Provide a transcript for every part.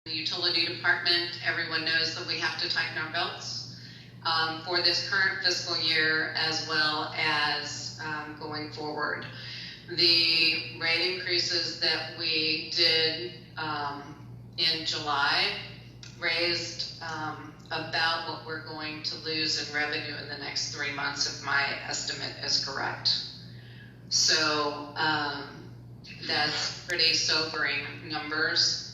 the utility department, everyone knows that we have to tighten our belts for this current fiscal year as well as going forward. The rate increases that we did in July raised about what we're going to lose in revenue in the next 3 months if my estimate is correct. So that's pretty sobering numbers.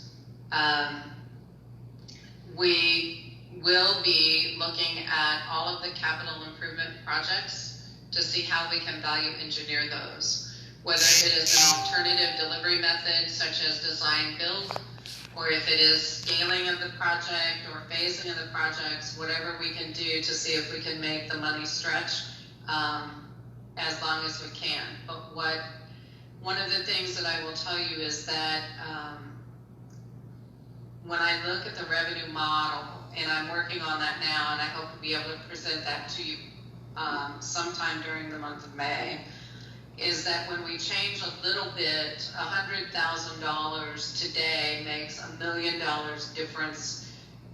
We will be looking at all of the capital improvement projects to see how we can value engineer those, whether it is an alternative delivery method such as design build, or if it is scaling of the project or phasing of the projects, whatever we can do to see if we can make the money stretch as long as we can. But one of the things that I will tell you is that when I look at the revenue model, and I'm working on that now, and I hope to be able to present that to you sometime during the month of May, is that when we change a little bit, $100,000 today makes $1 million difference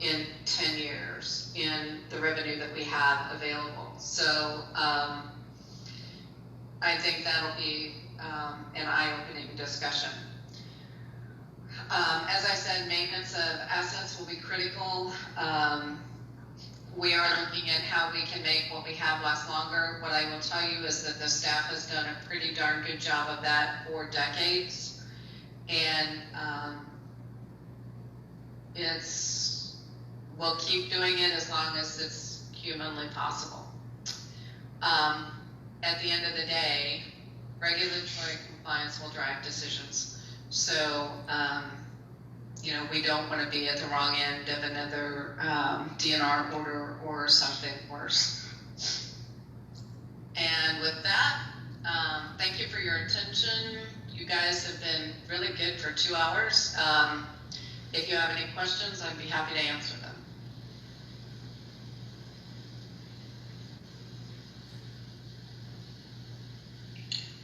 in 10 years in the revenue that we have available. So I think that'll be an eye-opening discussion. As I said, maintenance of assets will be critical. We are looking at how we can make what we have last longer. What I will tell you is that the staff has done a pretty darn good job of that for decades. And we'll keep doing it as long as it's humanly possible. At the end of the day, regulatory compliance will drive decisions. So, we don't want to be at the wrong end of another DNR order or something worse. And with that, thank you for your attention. You guys have been really good for 2 hours. If you have any questions, I'd be happy to answer them.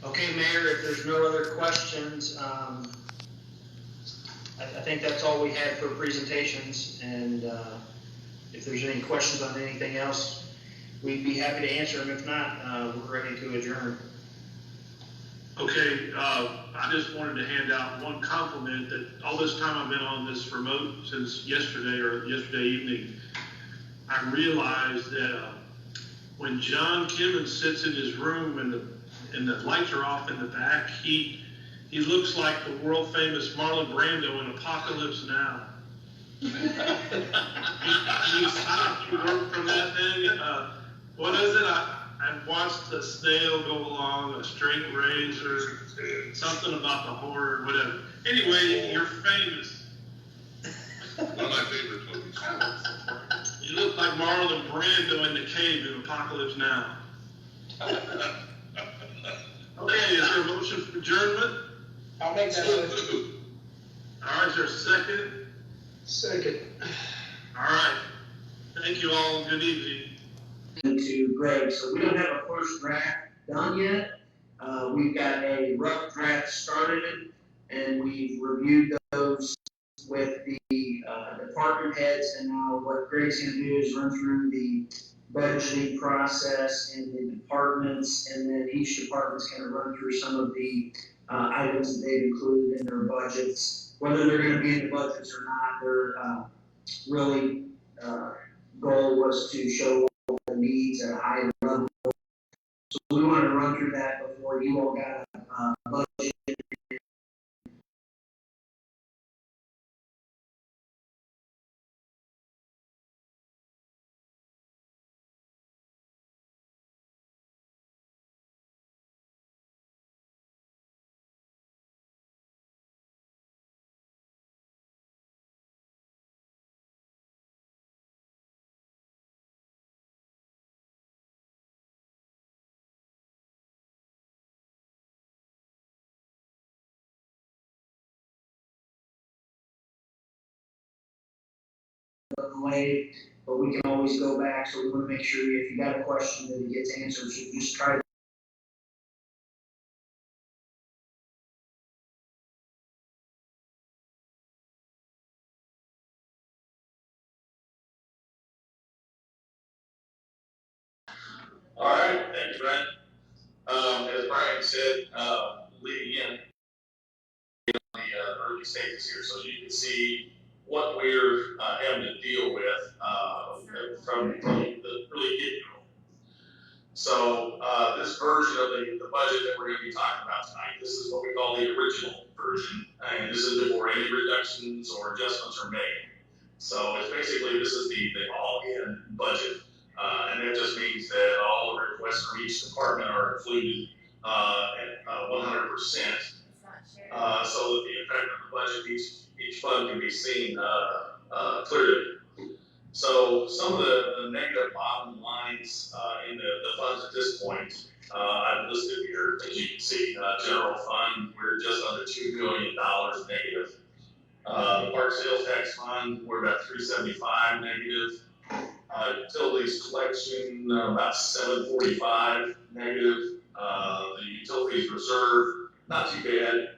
Okay, Mayor, if there's no other questions, I think that's all we had for presentations, and if there's any questions on anything else, we'd be happy to answer them. If not, we're ready to adjourn. Okay, I just wanted to hand out one compliment that all this time I've been on this remote since yesterday evening, I realized that when John Kimmons sits in his room and the lights are off in the back, he looks like the world famous Marlon Brando in Apocalypse Now. You work from that thing. What is it? I watched a snail go along, a straight razor, something about the horror, whatever. Anyway, you're famous. One of my favorite movies. You look like Marlon Brando in the cave in Apocalypse Now. Okay, is there a motion for adjournment? I'll make that motion. All right, is there a second? Second. All right. Thank you all. Good evening. To Greg, so we don't have a first draft done yet. We've got a rough draft started, and we've reviewed those with the department heads, and now what Greg's going to do is run through the budgeting process in the departments, and then each department's going to run through some of the items that they've included in their budgets. Whether they're going to be in the budgets or not, their really goal was to show all the needs at a high level. So we wanted to run through that before you all got a budget. Delayed, but we can always go back, so we want to make sure if you got a question that it gets answered, so just try to All right, thank you, Brent. As Brian said, leading in the early stages here, so you can see what we're having to deal with from the really get-go. So this version of the budget that we're going to be talking about tonight, this is what we call the original version, and this is before any reductions or adjustments are made. So it's basically, this is the all-in budget, and that just means that all the requests from each department are included at 100%. So that the effect of the budget, each fund can be seen clearly. So some of the negative bottom lines in the funds at this point, I've listed here. As you can see, general fund, we're just under $2 million negative. The park sales tax fund, we're about 375 negative. Utilities collection, about 745 negative. The utilities reserve, not too bad,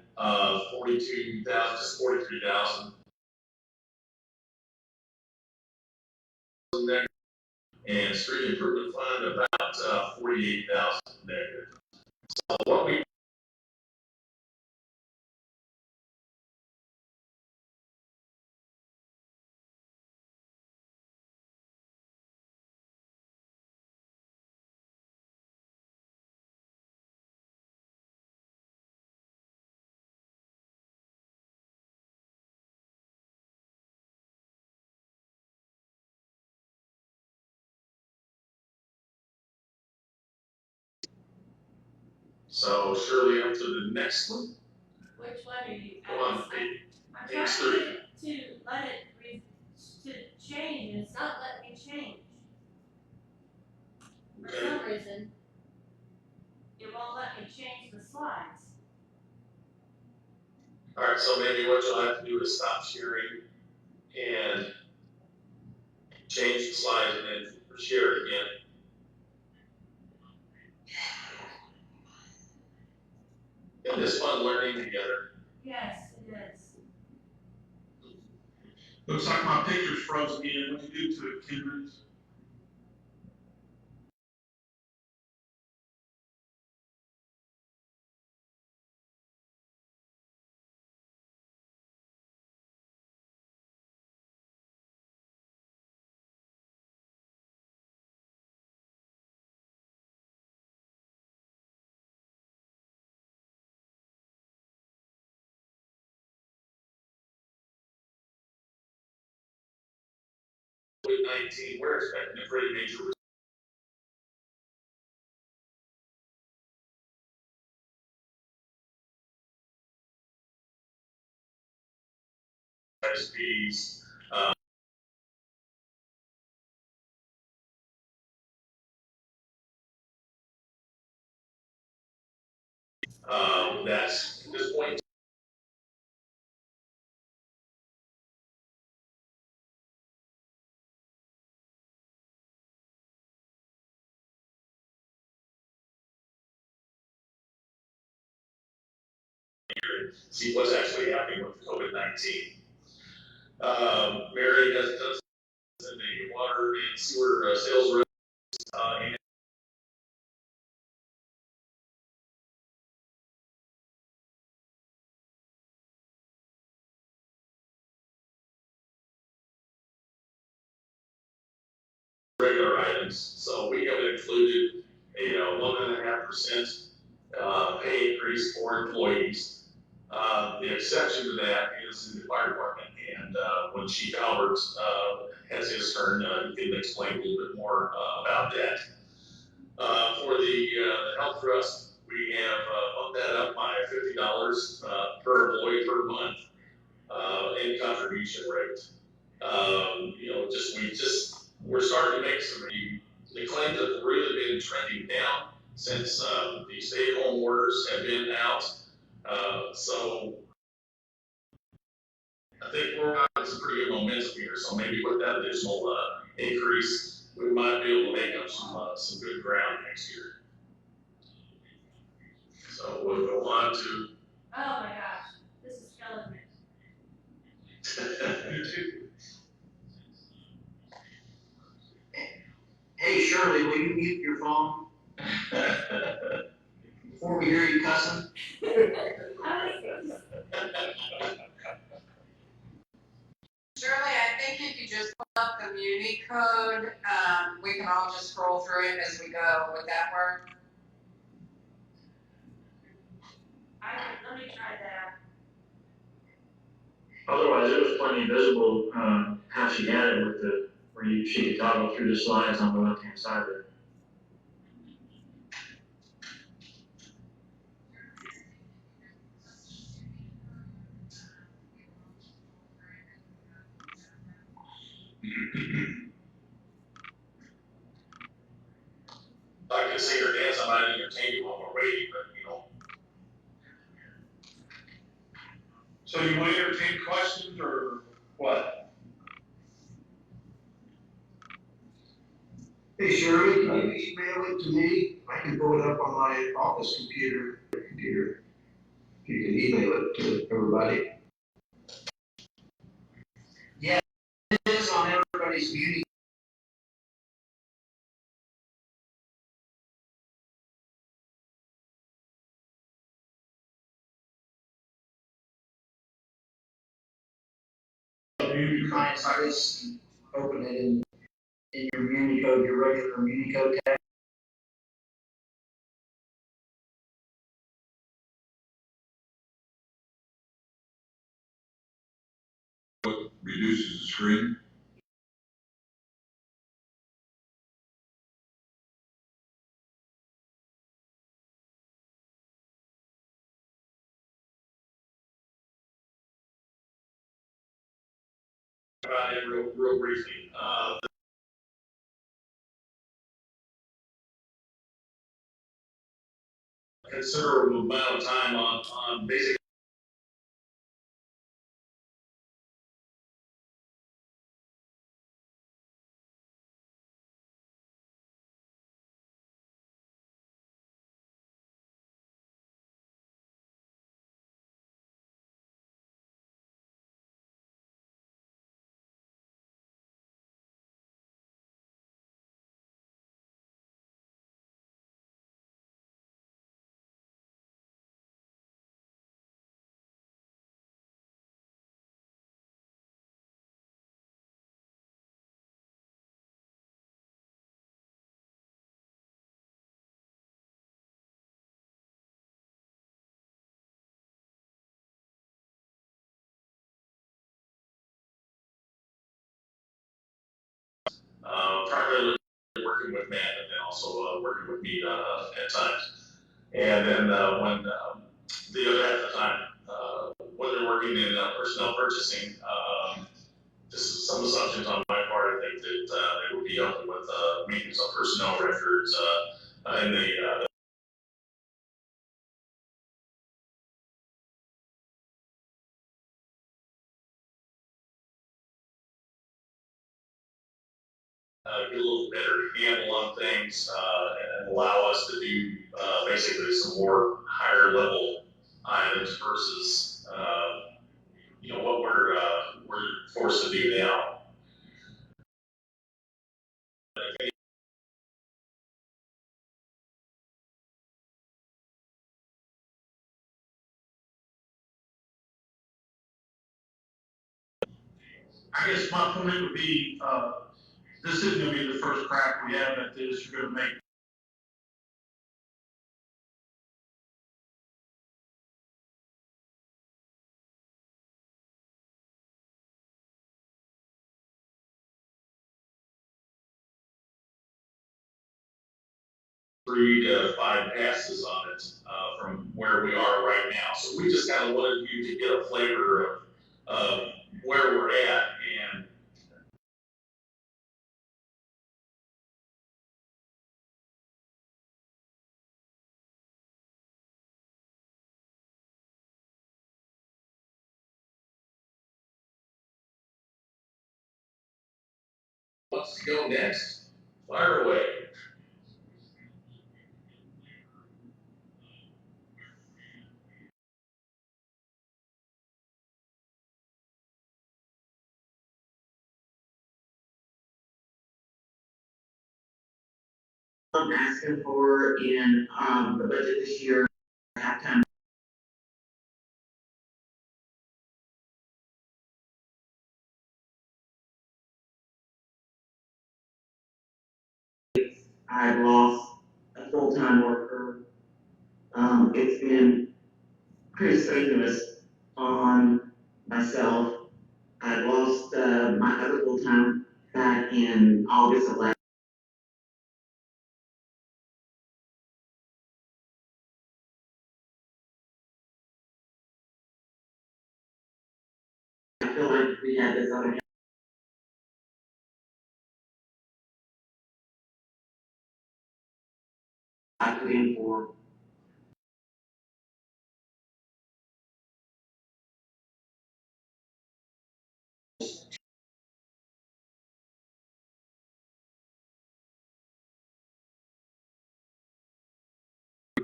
42,000, just 43,000. Negative. And street improvement fund, about 48,000 negative. So what we So surely up to the next one. Which one are you? Go on, I'm page trying 3. to let it to change, and it's not letting me change. For Okay. some reason, it won't let me change the slides. All right, so maybe what you'll have to do is stop sharing and change the slides and then share it again. Isn't this fun learning together? Yes, it is. Looks like my picture's frozen again. What you do to it, Kendrick? COVID-19, we're expecting a pretty major fees. That's at this point. See what's actually happening with COVID-19. Mary has done the water and sewer sales reps and regular items. So we have included a 1.5% pay increase for employees. The exception to that is in the fire department, and when Chief Albert has his turn, he can explain a little bit more about that. For the health trust, we have bumped that up by $50 per employee per month in contribution rate. We're starting to make some. The claims have really been trending down since the stay-at-home orders have been out. So I think we're having some pretty good momentum here. So maybe with that additional increase, we might be able to make up some good ground next year. So we'll go on to. Oh my gosh, this is killing me. Hey Shirley, will you mute your phone? Before we hear you cussing, Shirley, I think if you just pull up the Muni code, we can all just scroll through it as we go. Would that work? Let me try that. Otherwise, it was plenty visible, how she had it with the, she could toggle through the slides on the left-hand side there. I can see her dance, I might entertain you while we're waiting, but you know. So you want to entertain questions or what? Hey Shirley, can you email it to me? I can pull it up on my office computer. If you can email it to everybody. it is on everybody's Muni. You find this, open it in your Muni code, your regular Muni code tab. Reduces the screen. About it real briefly. Considerable amount of time on basic. Primarily working with Matt and then also working with me at times. And then when the other half of the time, when they're working in personnel purchasing, just some assumptions on my part. I think that they would be helping with maintenance of personnel records and the get a little better handle on things and allow us to do basically some more higher level items versus what we're forced to do now. I guess my point would be, this isn't gonna be the first crack we have at this. You're gonna make Three to five passes on it from where we are right now. So we just kind of wanted you to get a flavor of where we're at and what's to go next. Fire away. I'm asking for in, the budget this year, halftime. I've lost a full-time worker. It's been pretty strenuous on myself. I lost, my other full-time back in August of last. I feel like we had this other I put in for.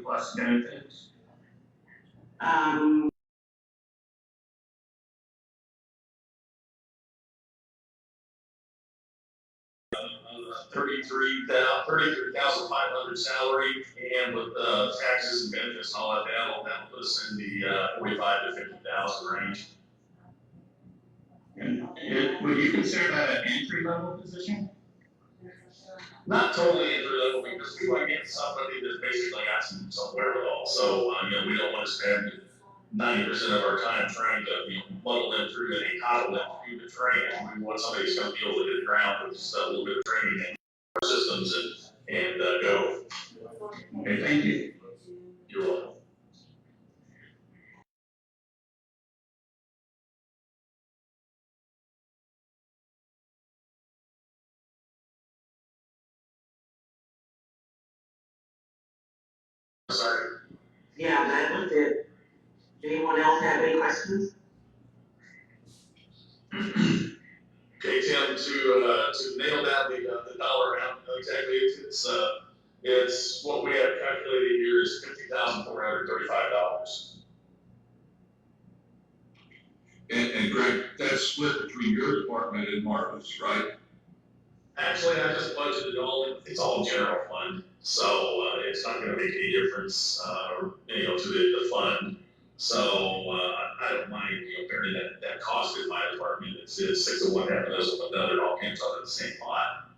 Plus benefits. Um, 33,500 salary, and with taxes and benefits and all that, that'll put us in the 45 to 50,000 range. And would you consider that an entry level position? Not totally entry level, because we want to get somebody that's basically got some wherewithal. So we don't want to spend 90% of our time trying to muddle them through and coddle them through the training. We want somebody who's going to be able to hit the ground with just a little bit of training and our systems and go. Okay, thank you. You're welcome. Sorry. yeah, that was it. Anyone else have any questions? Okay, Tim, to nail down the dollar amount exactly, it's what we have calculated here is $50,435. And Greg, that's split between your department and Marvin's, right? Actually, I just budgeted it's all general fund, so it's not going to make any difference, to the fund. So I don't mind, bearing that cost in my department. It's 6 of one, half a dozen of another. It all comes out of the same pot.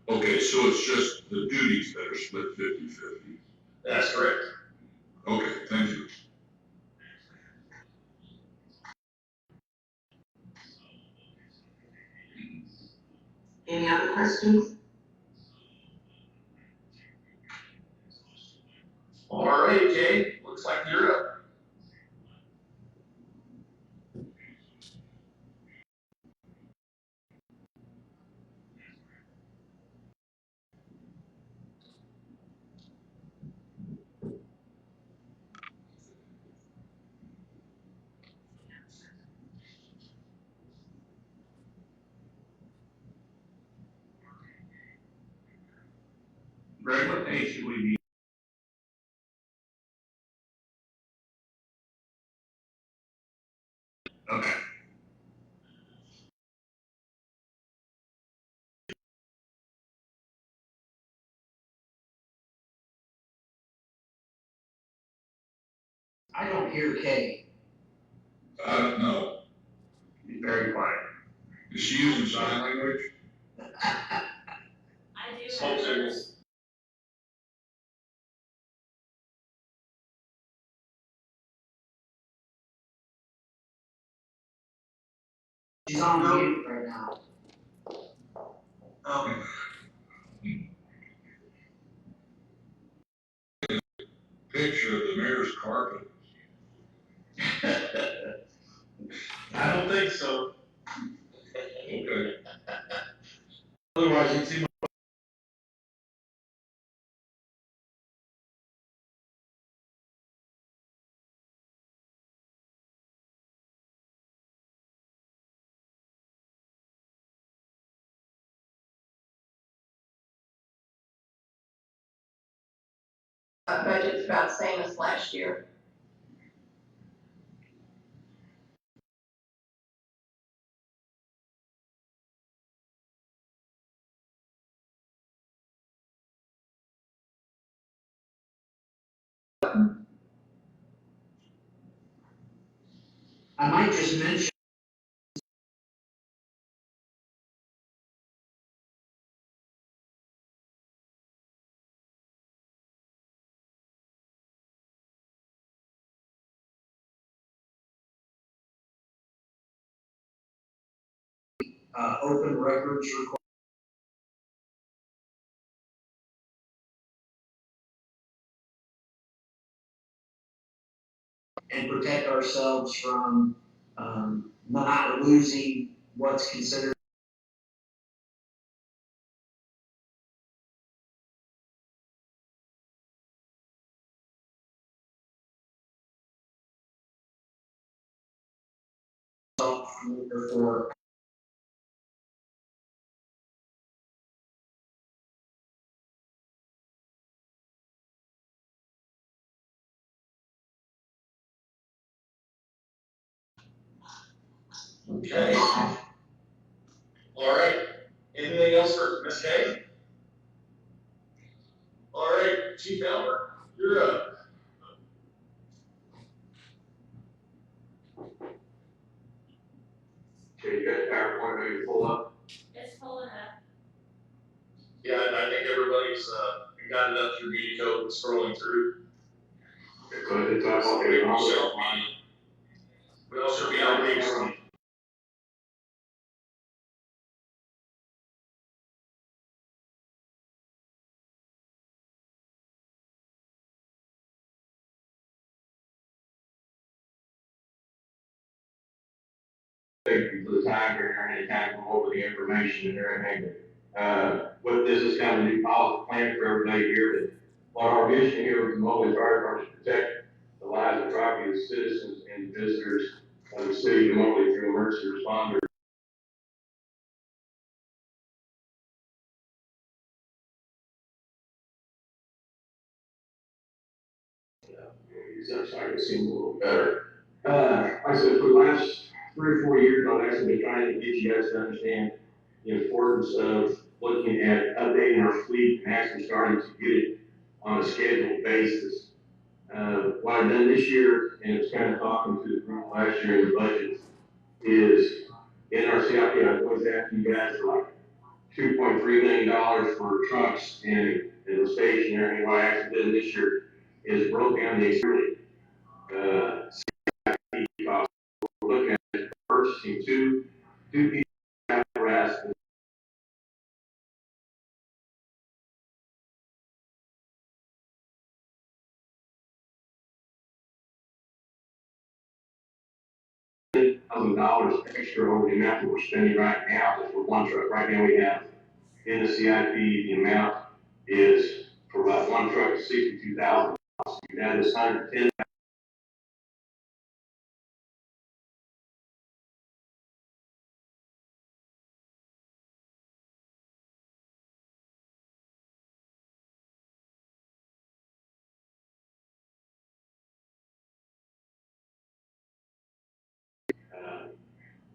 Okay, so it's just the duties that are split 50-50. That's correct. Okay, thank you. Any other questions? All right, Jay. Looks like you're up. Greg, what day should we be? Okay. I don't hear Kay. I don't know. He's very quiet. Is she using sign language? I do Smoke have. signals. She's on mute right now. Okay. Picture of the mayor's carpet. I don't think so. Okay. Otherwise, you'd see. Budget's about the same as last year. I might just mention open records request and protect ourselves from not losing what's considered for. Okay. All right. Anything else for Ms. Kay? All right, Chief Elmer, you're up. Okay, you got a PowerPoint ready to pull up? It's pulling up. Yeah, I think everybody's got it up through Beauty Code and scrolling through. Okay, go ahead and talk So about we it. all should be on page. Thank you for the time here and kind of go over the information and everything. What this is kind of a new policy plan for everybody here. But what our mission here with the Mobley Fire Department is to protect the lives and property of citizens and visitors of the city of Mobley through emergency responders. So I can see them a little better. Like I said, for the last 3 or 4 years, I've actually been trying to get you guys to understand the importance of looking at updating our fleet and actually starting to get it on a scheduled basis. What I've done this year, and it's kind of talking to the group last year in the budget, is in our CIP, I was asking you guys for like $2.3 million for trucks and the stationary. And what I actually did this year is broke down the CIP cost. We're looking at purchasing two pieces of apparatus. $1,000 extra over the amount that we're spending right now just for one truck. Right now we have in the CIP, the amount is for about one truck is $62,000. You add this $110,000.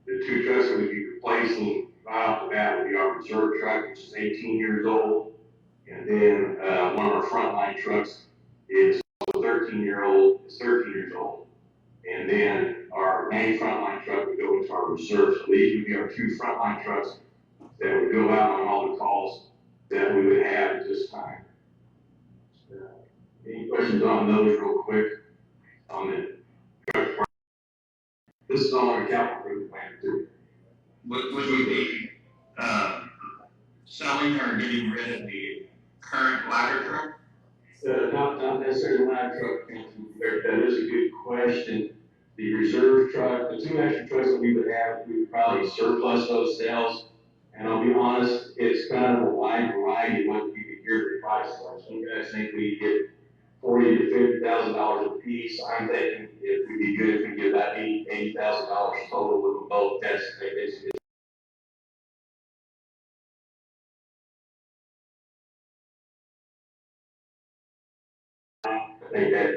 The two trucks that we'd be replacing right off the bat would be our reserve truck, which is 18 years old. And then one of our frontline trucks is 13-year-old, is 13 years old. And then our main frontline truck would go into our reserve. So these would be our two frontline trucks that would go out on all the calls that we would have at this time. Any questions on those real quick? On the truck part? This is all our capital improvement plan too. Would we be selling or getting rid of the current ladder truck? Not necessarily line truck. That is a good question. The reserve truck, the two extra trucks that we would have, we would probably surplus those sales. And I'll be honest, it's kind of a wide variety of what you could hear the price are. Some guys think we get $40,000 to $50,000 a piece. I'm thinking it would be good if we get about $80,000 total with them both. It's I think that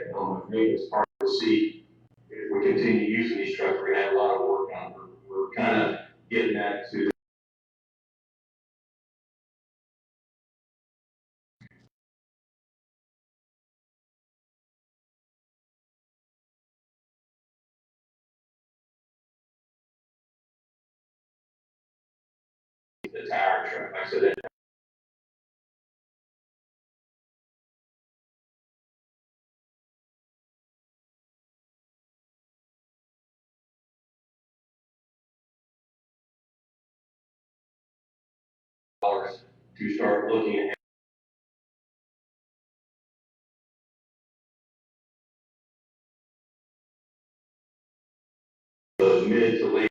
maintenance part of the seat, if we continue using these trucks, we're gonna have a lot of work on. We're kind of getting that to fire truck. Like I said, dollars to start looking at the mid to late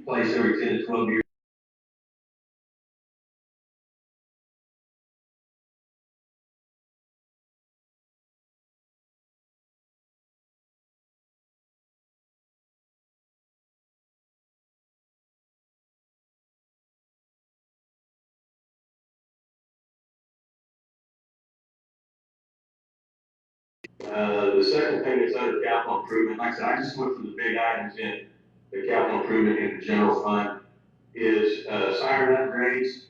place every 10 to 12 years. The second thing that's under capital improvement, like I said, I just went through the big items in the capital improvement in the general fund, is siren upgrades.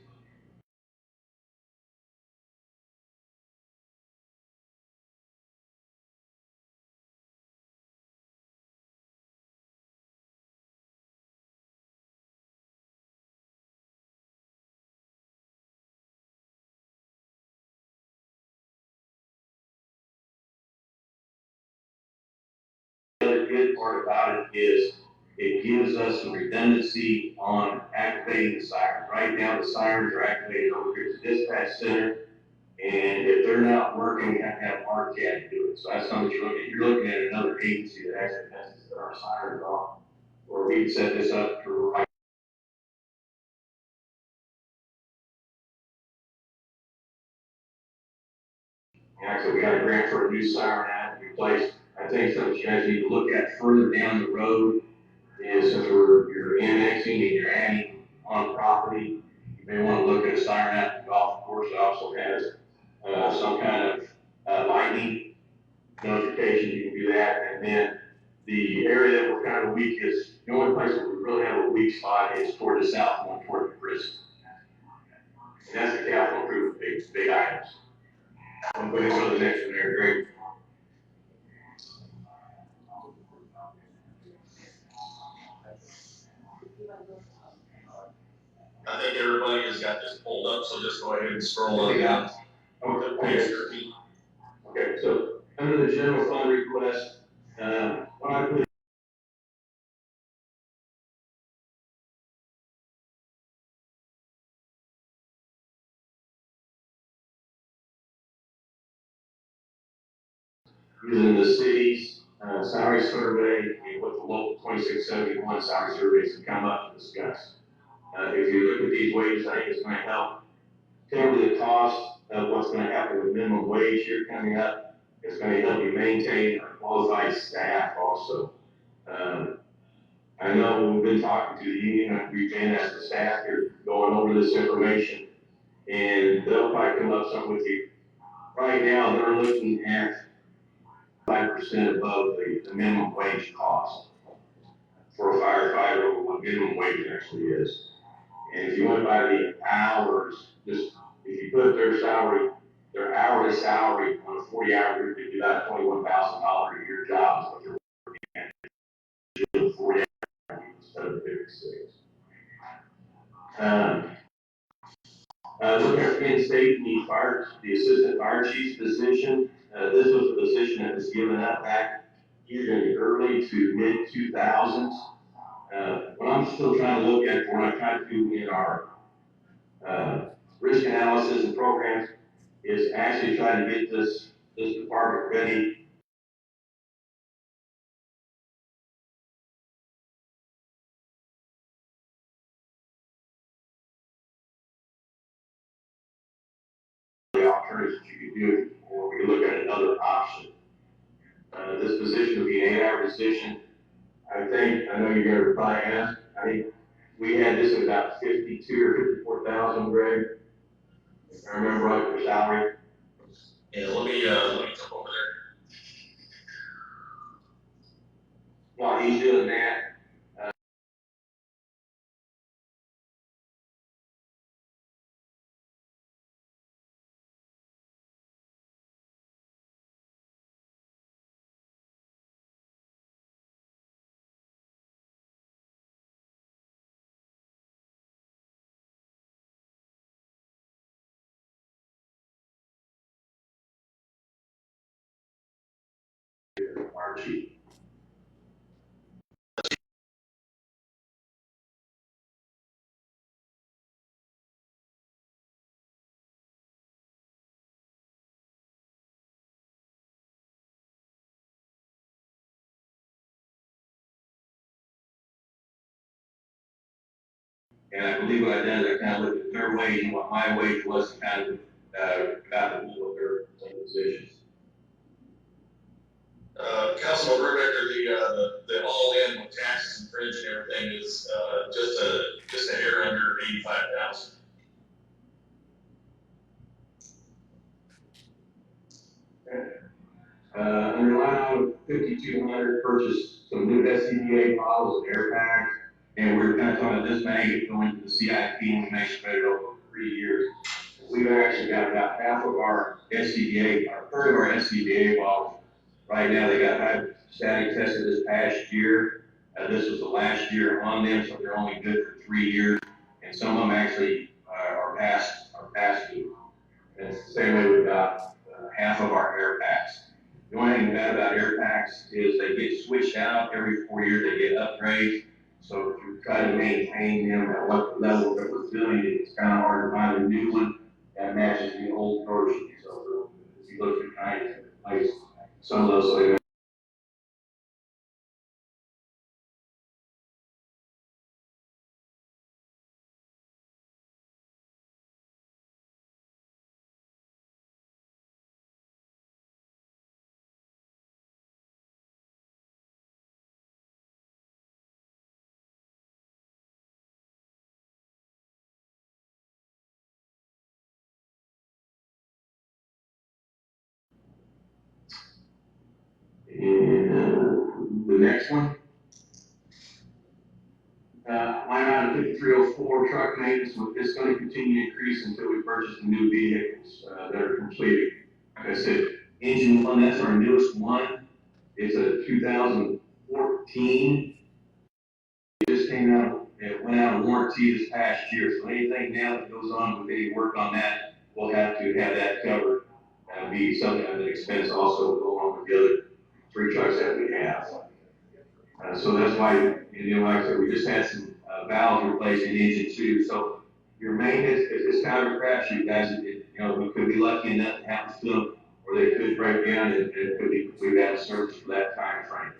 The other good part about it is it gives us some redundancy on activating the sirens. Right now, the sirens are activated over here at the dispatch center. And if they're not working, we have to have RCAD do it. So that's something you're looking at. You're looking at another agency that actually has to set our sirens off. Or we can set this up for right. Yeah, so we got a grant for a new siren app to replace. I think something you guys need to look at further down the road is since you're annexing and you're adding on property, you may want to look at a siren app. The golf course also has some kind of lightning notification. You can do that. And then the area that we're kind of weak is, the only place where we really have a weak spot is toward the south, one toward the prison. And that's the capital improvement, big items. I'm going to go to the next one there, Greg. I think everybody has got this pulled up, so just go ahead and scroll on down. Okay, so under the general fund request, when I put using the city's salary survey and what the local 2671 salary surveys have come up to discuss. If you look at these wages, I think it's going to help cover the cost of what's going to happen with minimum wage here coming up. It's going to help you maintain our qualified staff also. I know we've been talking to the union, and we've been as the staff here going over this information, and they'll probably come up something with you. Right now, they're looking at 5% above the minimum wage cost for a firefighter, or what minimum wage actually is. And if you went by the hours, just if you put their salary, their hourly salary on a 40-hour week, it'd be about $21,000 a year job is what they're working at. 40 hours instead of 56. Looking at Penn State and the assistant fire chief's position, this was a position that was given up back here in the early to mid 2000s. What I'm still trying to look at, what I try to do in our risk analysis and programs, is actually try to get this department ready. The alternatives you could do, or we could look at another option. This position would be an 8-hour position. I know you're going to probably ask. I think we had this at about 52 or 54,000, Greg. If I remember right, for salary. Yeah, let me jump over there. While he's doing that, And I believe what I did is I kind of looked at their wage and what my wage was, and kind of, got the middle of their positions. Councilman Brubaker, the all-in with taxes and fringe and everything is, just a hair under 85,000. Under line item 5200, purchased some new SCBA bottles and air packs, and we're kind of talking about this maggot going to the CIP, and we may spread it over 3 years. We've actually got about half of our SCBA, or a third of our SCBA bottles. Right now, they got hydrostatic tested this past year. This was the last year on them, so they're only good for 3 years, and some of them actually are past due. And it's the same way with half of our air packs. The only thing bad about air packs is they get switched out every 4 years, they get upgrades. So if you try to maintain them at what level that we're doing, it's kind of hard to find a new one that matches the old version. So if you look at trying to replace some of those, so they and the next one. Line item 5304, truck maintenance, it's going to continue to increase until we purchase the new vehicles that are completed. Like I said, engine one, that's our newest one. It's a 2014. It just came out, it went out of warranty this past year. So anything now that goes on with any work on that, we'll have to have that covered. That'll be something at an expense also along with the other 3 trucks that we have. So that's why, like I said, we just had some valves replaced in engine 2. So your maintenance is kind of a crapshoot, guys. We could be lucky enough to happen to them, or they could break down, and it could be we've had a service for that time frame.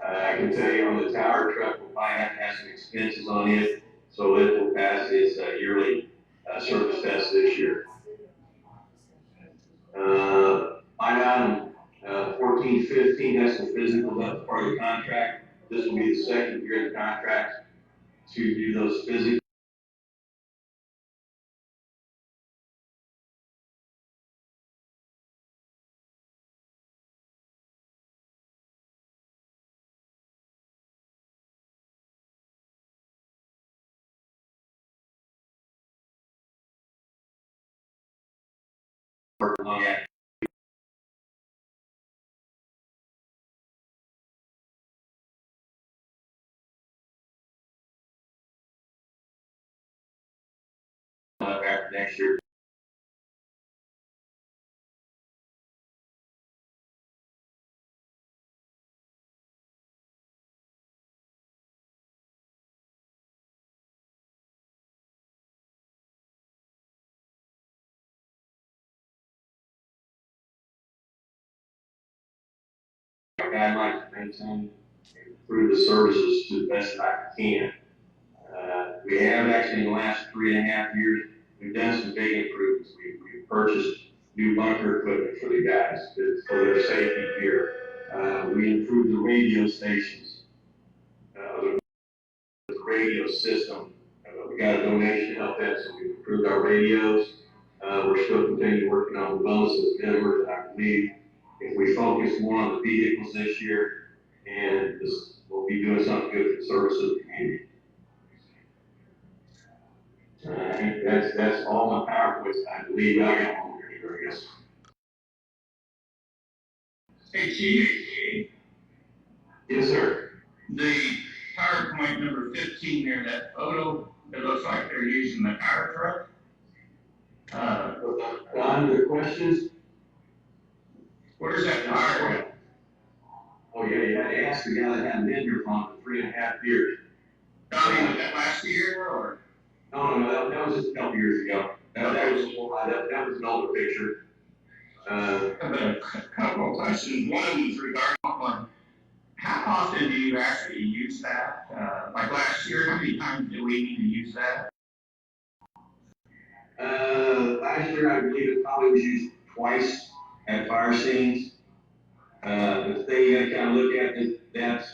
I can tell you on the tower truck, we'll probably have to have some expenses on it, so it will pass its yearly service test this year. Line item 1415, that's the physical, that's part of the contract. This will be the second year of the contract to do those physicals. After next year. I'd like to maintain and improve the services to the best that I can. We have actually in the last 3.5 years, we've done some big improvements. We've purchased new bunker equipment for the guys for their safety gear. We improved the radio stations, the radio system. We got a donation to help that, so we improved our radios. We're still continuing working on the bonuses and others. I believe if we focus more on the vehicles this year, and we'll be doing something good for the service of the community. I think that's all my PowerPoints. I believe I got one here, I guess. Hey, Chief. Yes, sir. The PowerPoint number 15 there, that photo, it looks like they're using the power truck. Don, the questions? Where's that power? Oh, yeah, you had to ask the guy that hadn't been here for 3.5 years. I mean, was that last year or? No, that was just a couple years ago. That was an older picture. I have a couple of questions. One of them is regarding how often do you actually use that? Like last year, how many times do we need to use that? Last year, I believe it probably was used twice at fire scenes. The thing I kind of look at is that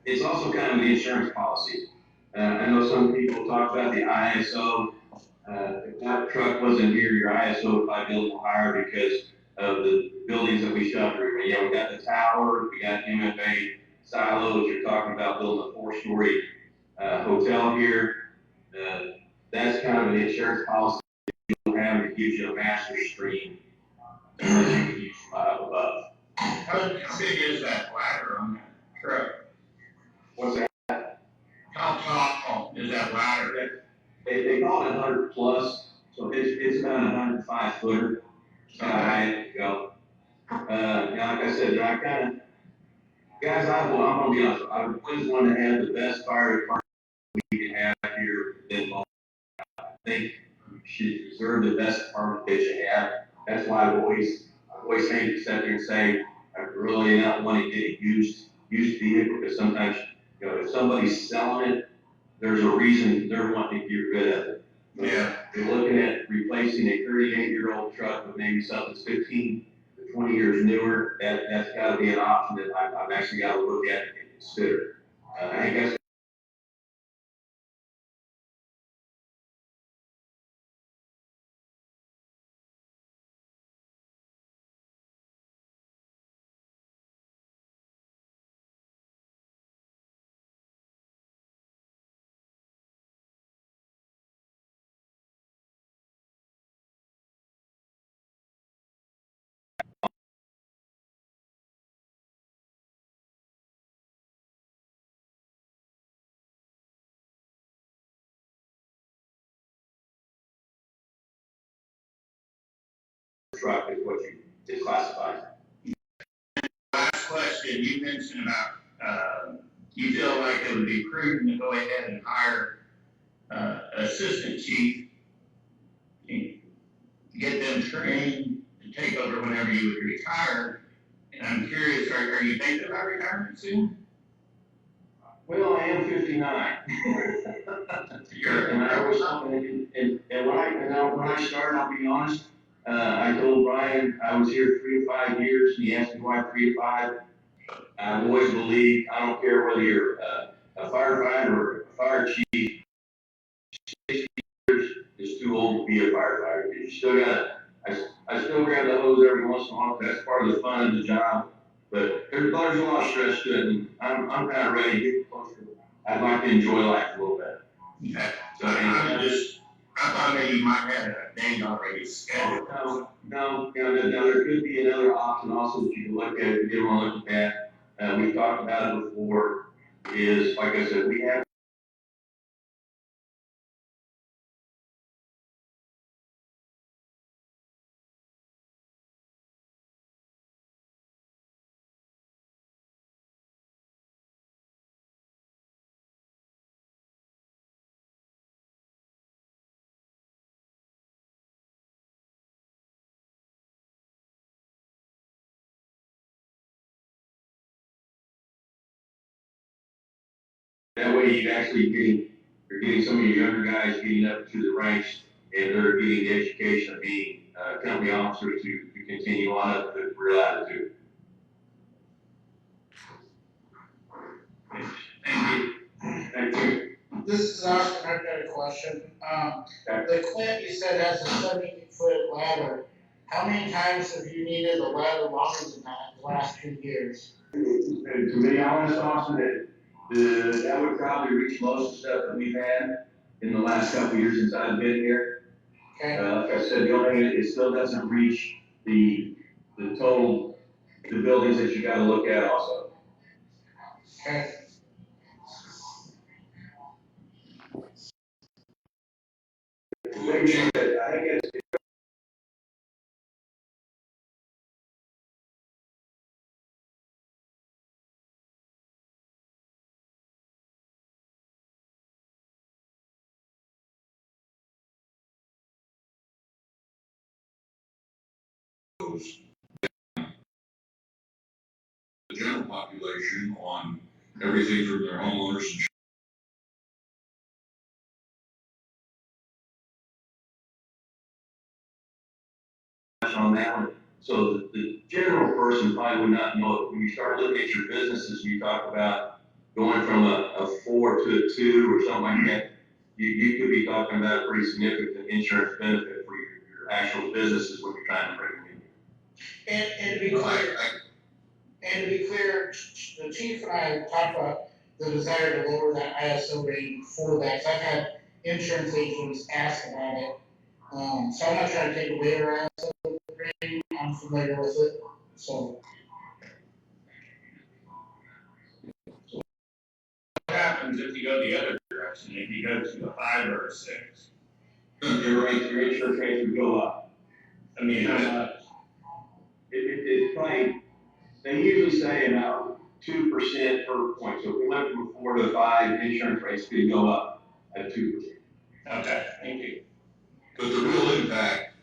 it's also kind of the insurance policy. I know some people talk about the ISO. If that truck wasn't here, your ISO would probably be a little higher because of the buildings that we shelter. But yeah, we got the tower, we got MFA silos. You're talking about building a 4-story hotel here. That's kind of an insurance policy you'll have that gives you a master stream unless you can use above. How big is that ladder on that truck? What's that? How tall is that ladder? They call it 100 plus, so it's about 105 footer. How high it can go. Now, like I said, I kind of, guys, I'm gonna be honest, I always want to have the best fire department we can have here in Long. I think you should reserve the best department that you have. That's why I've always hated to sit there and say, I really not want to get a used vehicle, because sometimes, if somebody's selling it, there's a reason they're wanting to get rid of it. Yeah. You're looking at replacing a 38-year-old truck with maybe something that's 15 to 20 years newer. That's got to be an option that I've actually got to look at and consider. I think that's truck is what you classify. Last question, you mentioned about, you feel like it would be prudent to go ahead and hire, assistant chief, get them trained to take over whenever you would retire. And I'm curious, are you thinking about retirement soon? Well, I am 59. And I was something, and when I started, I'll be honest, I told Brian I was here 3 to 5 years, and he asked me why 3 to 5. I've always believed, I don't care whether you're a firefighter or a fire chief, 60 years is too old to be a firefighter. You still gotta, I still grab the hose every once in a while, that's part of the fun of the job. But there's a lot of stress to it, and I'm kind of ready to get close to it. I'd like to enjoy life a little bit. Okay. So I thought maybe you might have a date already scheduled. No, there could be another option also that you can look at if you didn't want to look at that. We've talked about it before, is, like I said, we have that way you're getting some of your younger guys getting up to the ranks, and they're getting the education of being company officers to continue on up the career latitude. Thank you. Thank you. This is Austin, I've got a question. The Clint you said has a 70-foot ladder. How many times have you needed a ladder longer than that in the last 2 years? To be honest, Austin, that would probably reach most of the stuff that we've had in the last couple of years since I've been here. Okay. Like I said, the only thing, it still doesn't reach the total, the buildings that you gotta look at also. Okay. I think it's the general population on everything from their homeowners insurance on that one. So the general person probably would not know it. When you start looking at your businesses, you talk about going from a 4 to a 2 or something like that. You could be talking about a pretty significant insurance benefit for your actual businesses when you're trying to bring them in. And to be clear, the chief and I talked about the desire to lower that ISO rating for that, 'cause I've had insurance agents ask about it. So I'm not trying to take away our ISO rating, I'm familiar with it, so. What happens if you go the other direction, if you go to a 5 or a 6? Your insurance rates would go up. I mean, how much? It's probably, they usually say about 2% per point. So if we went from a 4 to a 5, insurance rates could go up at 2%. Okay, thank you. But the real impact,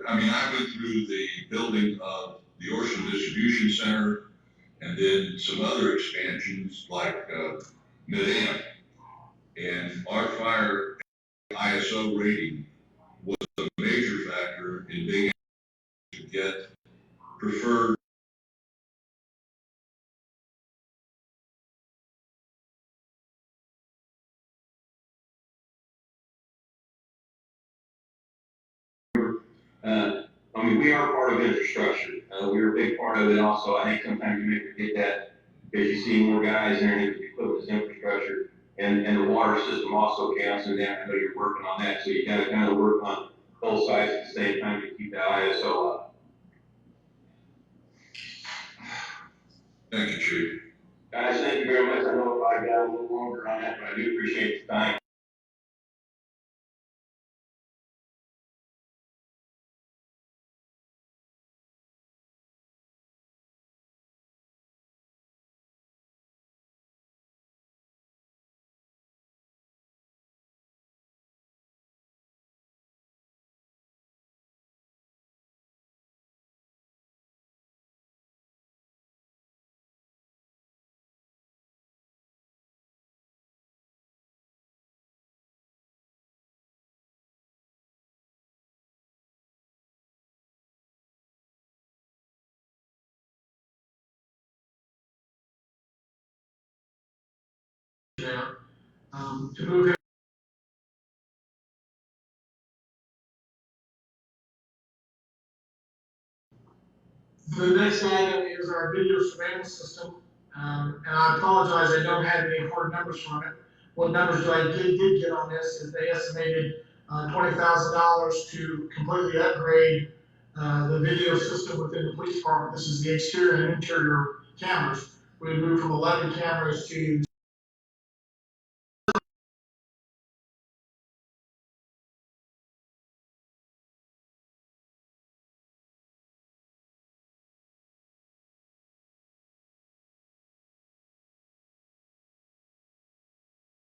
I mean, I went through the building of the Orson Distribution Center and then some other expansions like Mid-Am. And our fire ISO rating was a major factor in being able to get preferred I mean, we are part of infrastructure. We're a big part of it also. I think sometimes you may forget that because you see more guys underneath the equipment as infrastructure. And the water system also counts in that. I know you're working on that. So you got to kind of work on both sides at the same time to keep that ISO up. Thank you, Chief. Guys, thank you very much. I know if I got a little longer on that, but I do appreciate the time. To move it. The next item is our video surveillance system, and I apologize, I don't have any hard numbers from it. What numbers did get on this is they estimated $20,000 to completely upgrade the video system within the police department. This is the exterior and interior cameras. We moved from 11 cameras to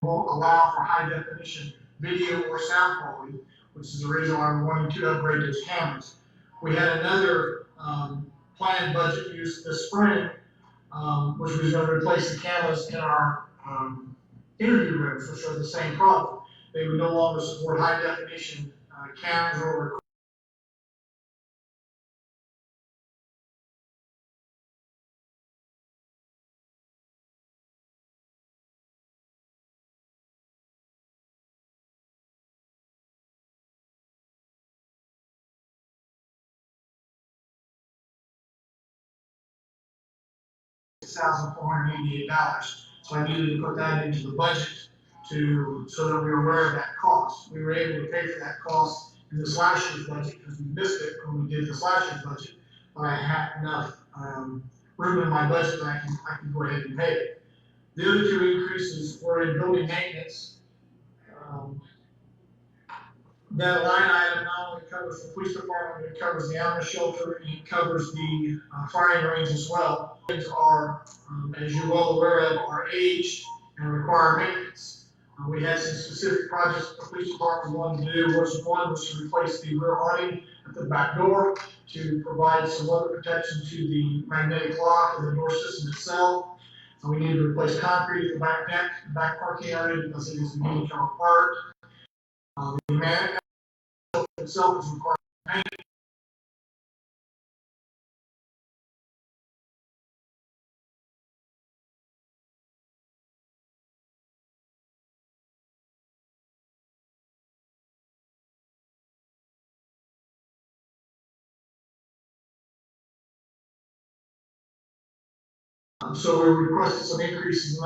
won't allow for high definition video or sound quality, which is the reason why we're wanting to upgrade those cameras. We had another planned budget use this spring, which was going to replace the cameras in our interview rooms, which are the same problem. They would no longer support high definition cameras or $6,488. So I needed to put that into the budget so that we were aware of that cost. We were able to pay for that cost in this last year's budget because we missed it when we did this last year's budget. But I had enough room in my budget that I can go ahead and pay it. The other two increases were in building maintenance. That line item not only covers the police department, but it covers the animal shelter and it covers the firing range as well. Things are, as you're well aware of, are aged and require maintenance. We had some specific projects the police department wanted to do. One was to replace the rear awning at the back door to provide some weather protection to the magnetic lock of the door system itself. We needed to replace concrete at the back deck, the back parking area because it is a handicap part. The man itself is required maintenance. So we requested some increases in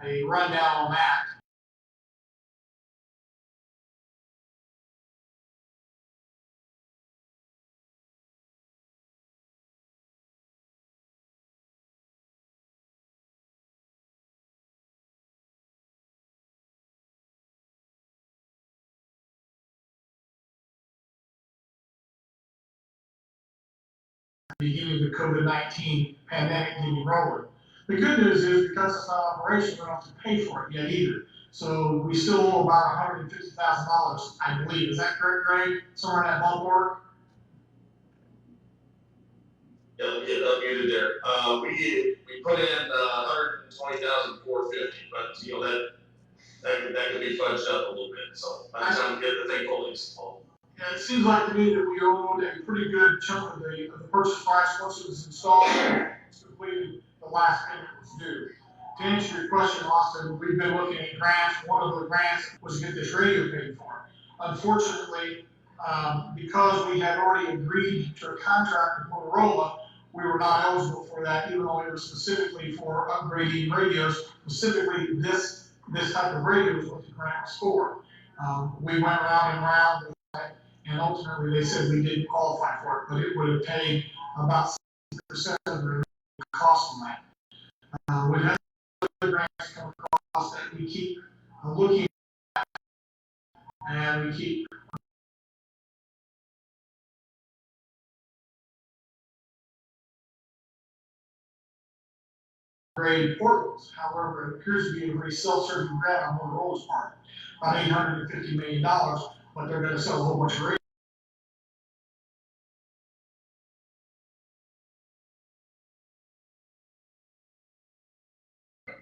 a rundown on that. Beginning of the COVID-19 pandemic getting rolling. The good news is because it's not operational, we don't have to pay for it yet either. So we still owe about $150,000, I believe. Is that correct, Greg? Somewhere in that ballpark? Yeah, let me get updated there. We put in, 120,450, but you know, that could be fudged up a little bit, so by the time we get the thing fully installed. Yeah, it seems like to me that we owed a pretty good chunk of the purchase price once it was installed and it's completed, the last payment was due. To answer your question, Austin, we've been looking at grants. One of the grants was to get this radio paid for. Unfortunately, because we had already agreed to a contract with Motorola, we were not eligible for that, even though it was specifically for upgrading radios, specifically this type of radio is what the grant was for. We went round and round with that, and ultimately they said we didn't qualify for it, but it would have paid about 60% of the cost of that. We've had other grants come across that we keep looking at, and we keep grade portables. However, it appears to be a very self-serving grant on Motorola's part, about $850 million, but they're going to sell a whole bunch of radios.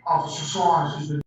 Officer Swan has been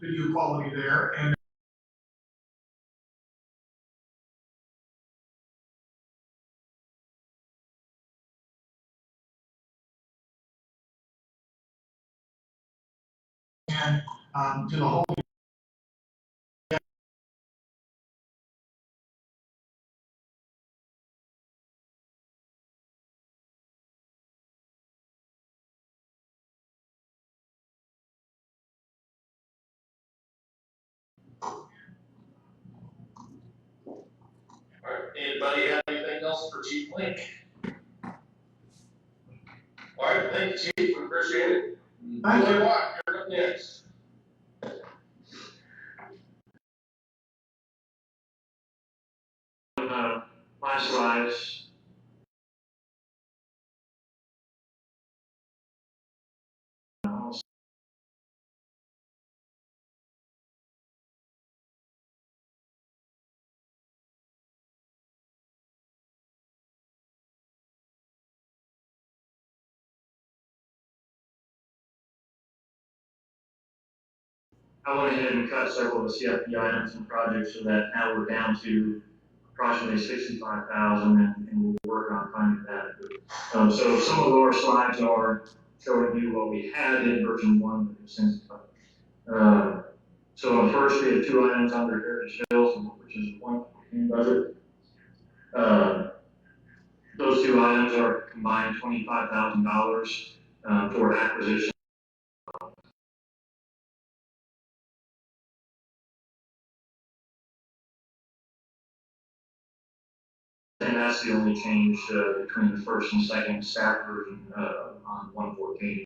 video quality there, and to the whole. All right, anybody have anything else for Chief Link? All right, thank you, Chief, we appreciate it. Thank you. Roy Watt, you're up next. My slides. I went ahead and cut several of the CIP items and projects so that now we're down to approximately 65,000, and we'll work on finding that. So some of our slides are showing you what we had in version 1, but have since cut. So on first, we have 2 items under Heritage Hills, which is one budget. Those 2 items are combined $25,000 for acquisition. And that's the only change between the first and second staff version on 114.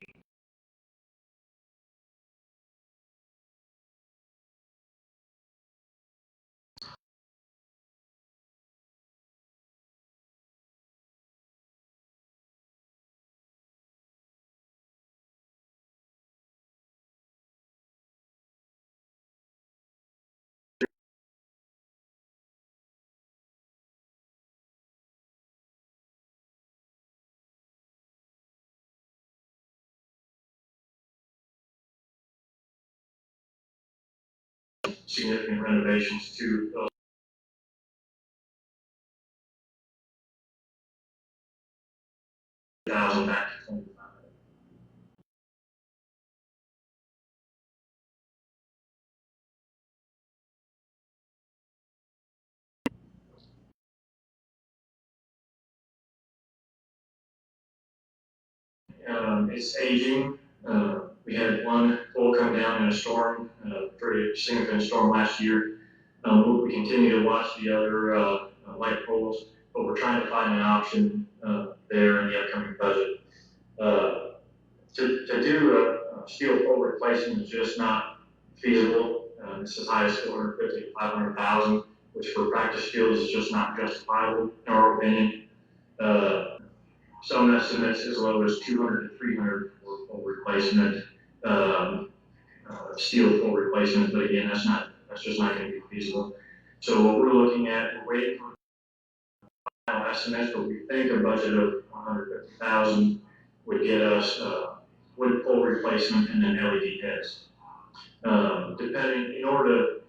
Significant renovations to those thousand back to 25. It's aging. We had one pole come down in a storm, a pretty significant storm last year. We continue to watch the other light poles, but we're trying to find an option there in the upcoming budget. To do a steel pole replacement is just not feasible. It's as high as 450 to 500,000, which for practice fields is just not justifiable in our opinion. Some estimates as low as 200 to 300 for pole replacement, steel pole replacement, but again, that's just not going to be feasible. So what we're looking at, we're waiting for final estimates, but we think a budget of 150,000 would get us wood pole replacement and then LED heads. Depending, in order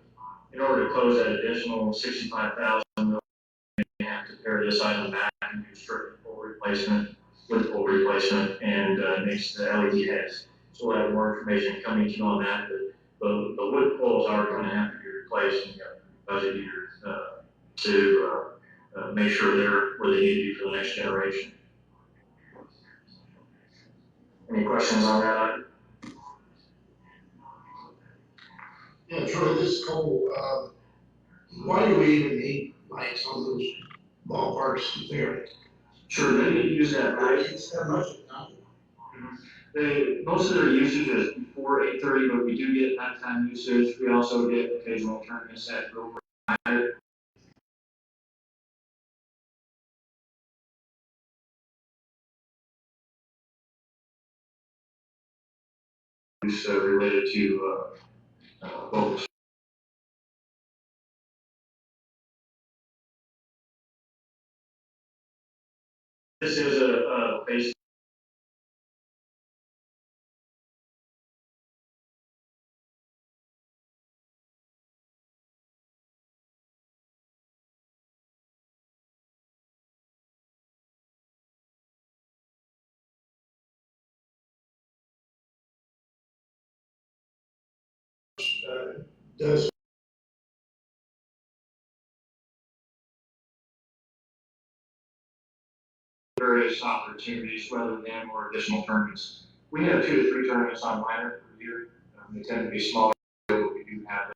to close that additional 65,000, we have to pare this item back and do strictly pole replacement, wood pole replacement, and next to the LED heads. So we'll have more information coming to you on that. But the wood poles are going to have to be replaced, and we have budget years to make sure they're where they need to be for the next generation. Any questions on that? Yeah, Troy, this is Cole. Why do we even need lights on those ballparks there? Sure, they can use that night. It's that much, no? Most of their usage is before 8:30, but we do get nighttime usage. We also get occasional tournaments at overnight. Related to vocals. This is a basic does various opportunities rather than more additional tournaments. We have 2 to 3 tournaments on minor per year. They tend to be smaller, but we do have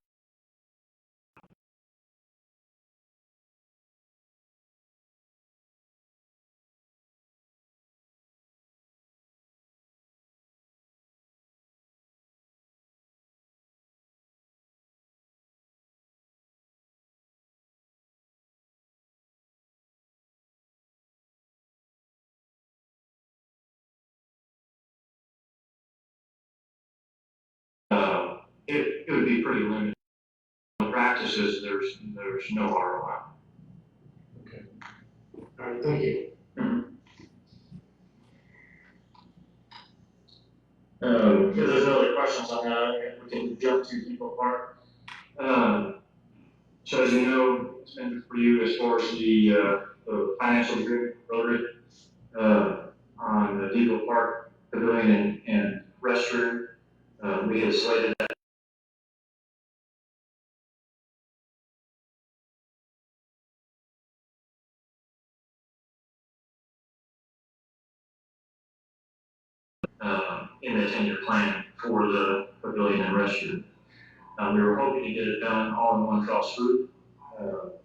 it would be pretty limited. In practices, there's no ROI. all right, thank you. If there's no other questions on that, we can jump to Depot Park. So as you know, it's been for you as far as the financial agreement Rotary on the Depot Park Pavilion and restroom. We had slated that. In the 10-year plan for the pavilion and restroom. We were hoping to get it done all in one fell swoop.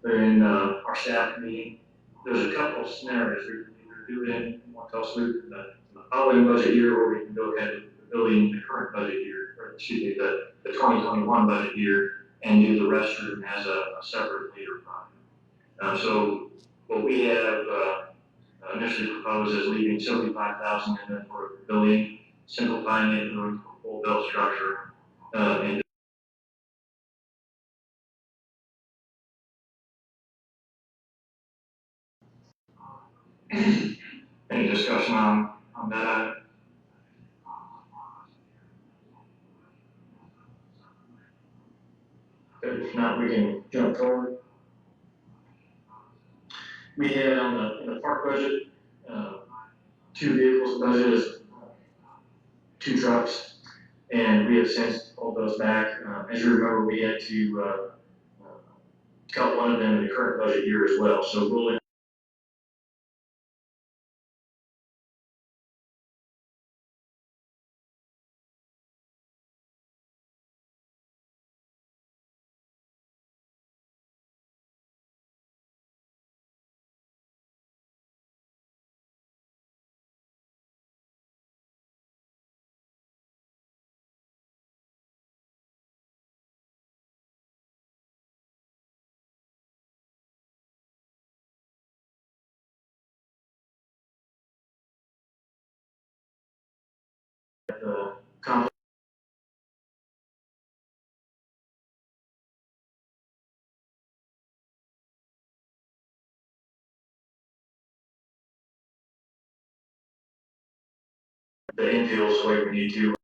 During our staff meeting, there's a couple of scenarios. We can either do it in one fell swoop in the following budget year, or we can go ahead with the building in the current budget year, or excuse me, the 2021 budget year, and do the restroom as a separate later project. So what we have initially proposed is leaving $75,000 in there for the building, simplifying it into a full build structure, and any discussion on that? If not, we can jump forward. We had in the park budget, 2 vehicles budgeted, 2 trucks, and we have since pulled those back. As you remember, we had to cut one of them in the current budget year as well. So we'll the infield's the way we need to.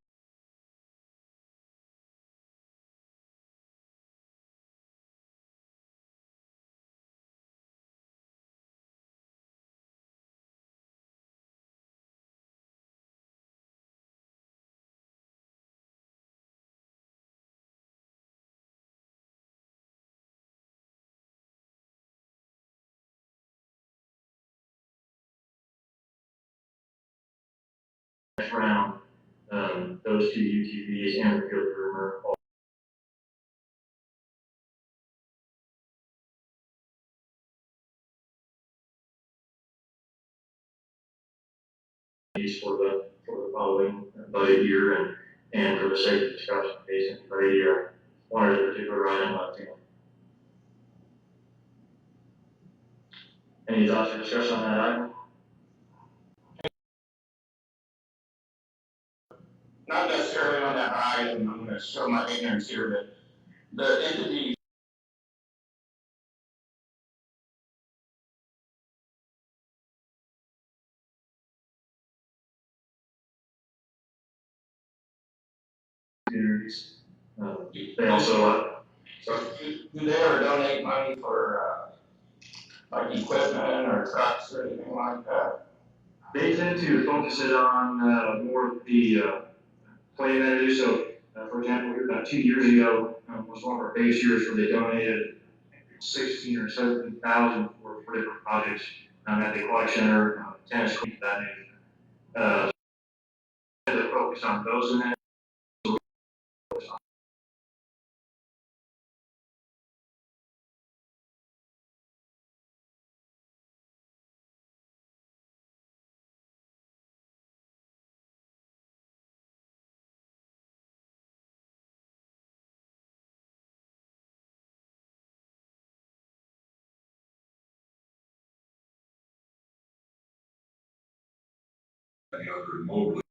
Next round, those 2 UTVs and the field room are all used for the following budget year, and for the sake of discussion, in case anybody wanted a particular item left in. Any thoughts or discussion on that item? Not necessarily on that item, I'm gonna show my ignorance here, but the entity Communities. They also, do they ever donate money for, like equipment or trucks or anything like that? they tend to focus it on more of the play amenities. So, for example, about 2 years ago, was one of our biggest years where they donated 16 or 17,000 for different projects at the aquatic center, tennis court, that nature. To focus on those and then any other mobile.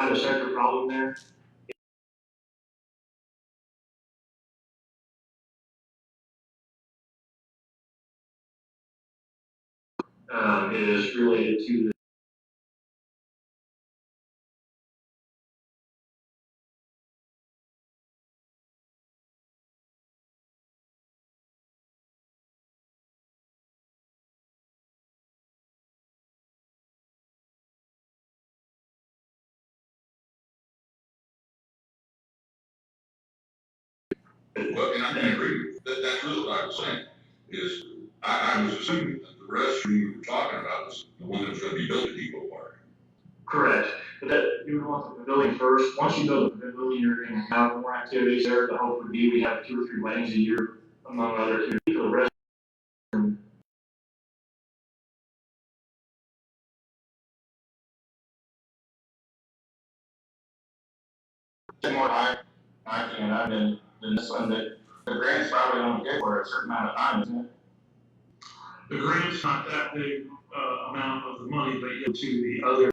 private sector problem there. It is related to Well, and I agree. That's really what I was saying, is I was assuming that the restroom you were talking about was the one that was gonna be built at Depot Park. correct, but that you would want the pavilion first. Once you build the pavilion, you're going to have more activities there. The hope would be we have 2 or 3 weddings a year, among other activities. For the rest, More my opinion, I've been this one, that the grant's probably only good for a certain amount of time, isn't it? The grant's not that big, amount of the money, but yet to the other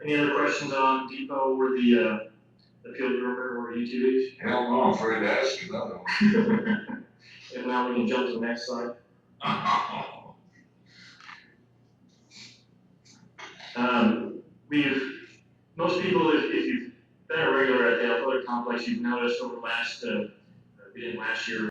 any other questions on Depot or the field program or UTVs? Hell no, I'm afraid to ask you another one. And now we can jump to the next slide. Most people, if you've been a regular at the athletic complex, you've noticed over the last, beginning last year,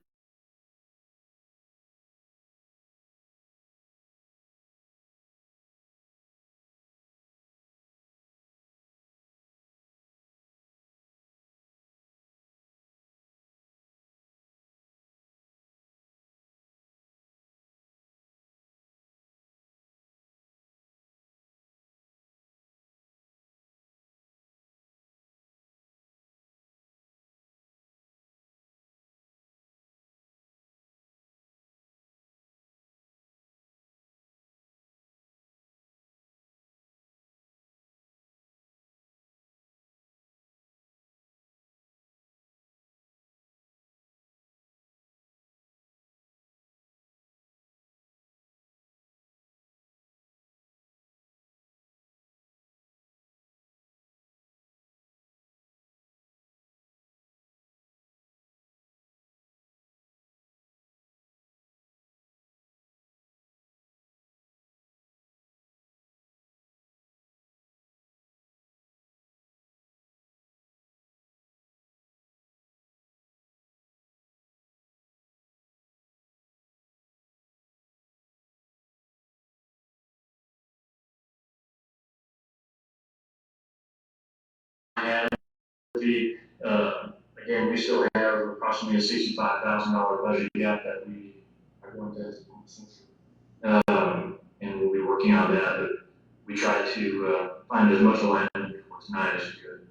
had again, we still have approximately a $65,000 budget gap that we are going to, and we'll be working on that. But we try to find as much alignment for tonight as we could.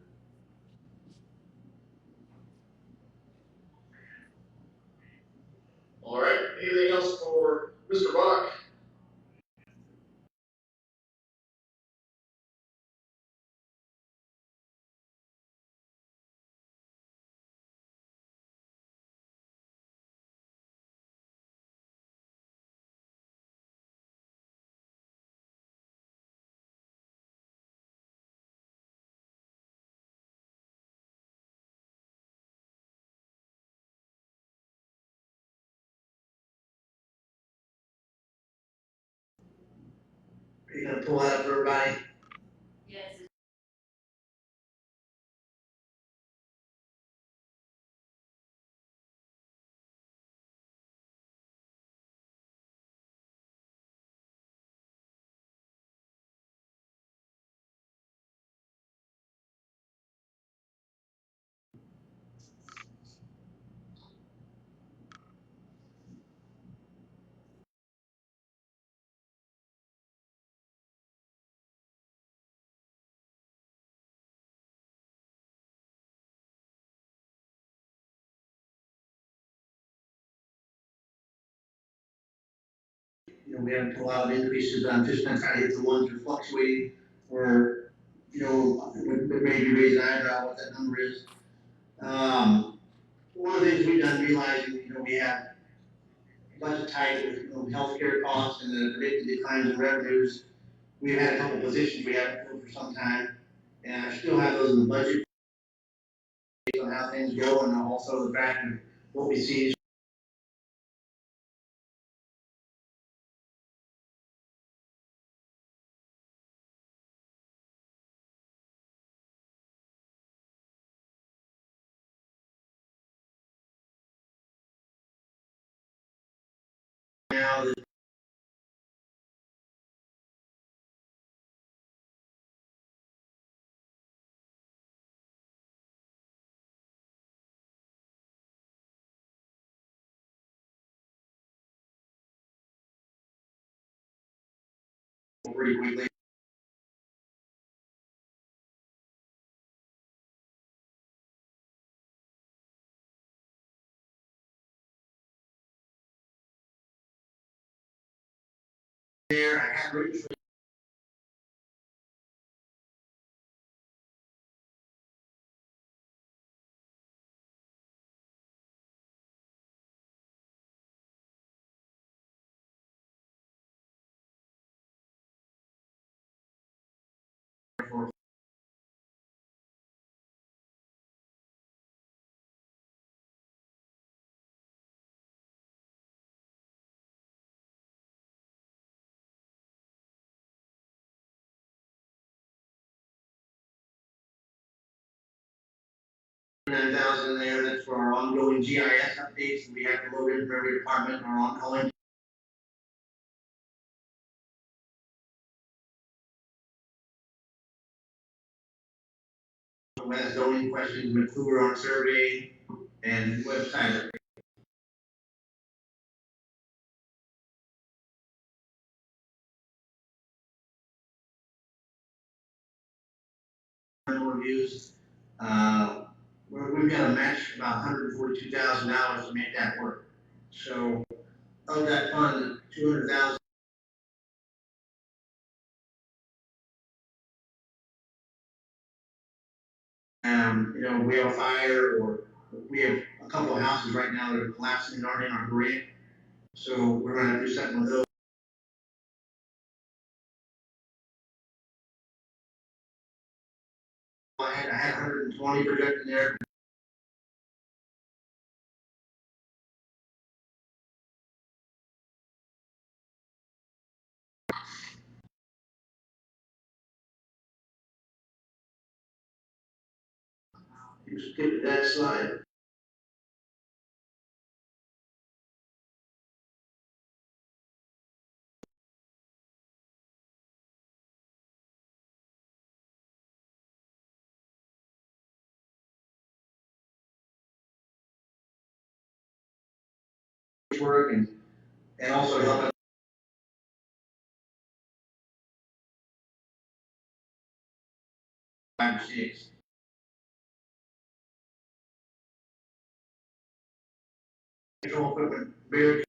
All right, anything else for Mr. Bach? Are you gonna pull that up for everybody? Yes, We haven't pulled out increases, I'm just gonna try to hit the ones that are fluctuating, or, would maybe raise an eyebrow what that number is. One of the things we've done realizing, we have budget tight with, healthcare costs and the predicted declines in revenues. We've had a couple positions we haven't filled for some time, and I still have those in the budget based on how things go, and also the fact of what we see. Now that pretty quickly. There, I have written for $9,000 in there, that's for our ongoing GIS updates, we have to load in for every department, our ongoing. West zoning questions, McClure on survey, and website. Reviews, we've got to match about $142,000 to make that work. So, of that fund, 200,000. We have a fire, or we have a couple of houses right now that are collapsing and aren't in our grant. So we're going to have to do something with those. I had 120 projected there. You skip that slide. work and also helping. 5 or 6. Control equipment, very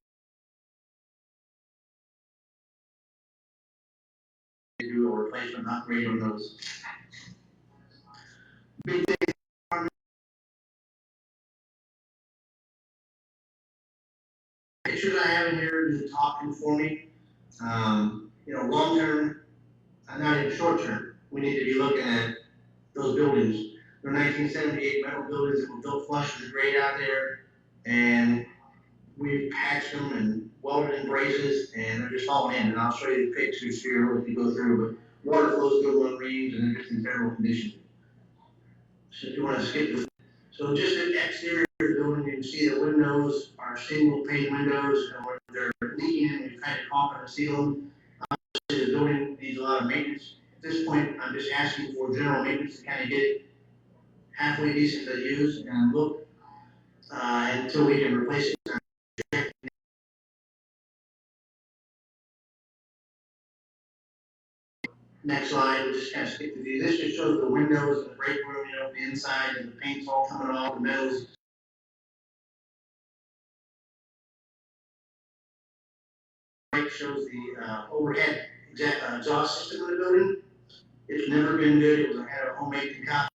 do a replacement upgrade on those. Big thing. Pictures I have in here to talk to for me. Long term, not even short term, we need to be looking at those buildings. They're 1978 metal buildings that were built flush with the grade out there, and we've patched them and welded in braces, and they're just falling in. And I'll show you the pictures here if you go through, but water flows through on reams, and they're just in terrible condition. So if you want to skip this. So just the exterior of the building, you can see the windows are single pane windows, and when they're leaking, we kind of caulk and seal them. The building needs a lot of maintenance. At this point, I'm just asking for general maintenance to kind of get it halfway decent to use and look until we can replace it. Next slide, we'll just kind of skip the view. This just shows the windows and the break room, the inside, and the paint's all coming off, the metals. Right shows the overhead exhaust system of the building. It's never been good. It had a homemade concoction.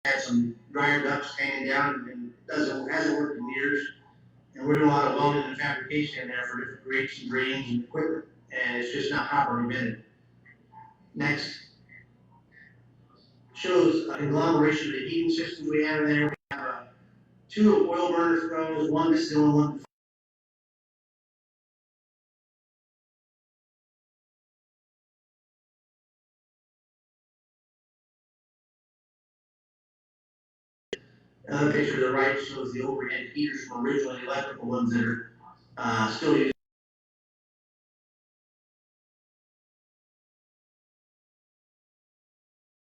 Had some dryer ducts hanging down and hasn't worked in years. And we're doing a lot of welding and fabrication in there for different grates and drains and equipment, and it's just not properly vented. Next shows an agglomeration of the heating systems we have in there. We have 2 oil burner throws, one that's the only one. Another picture to the right shows the overhead heaters from originally electrical ones that are still used.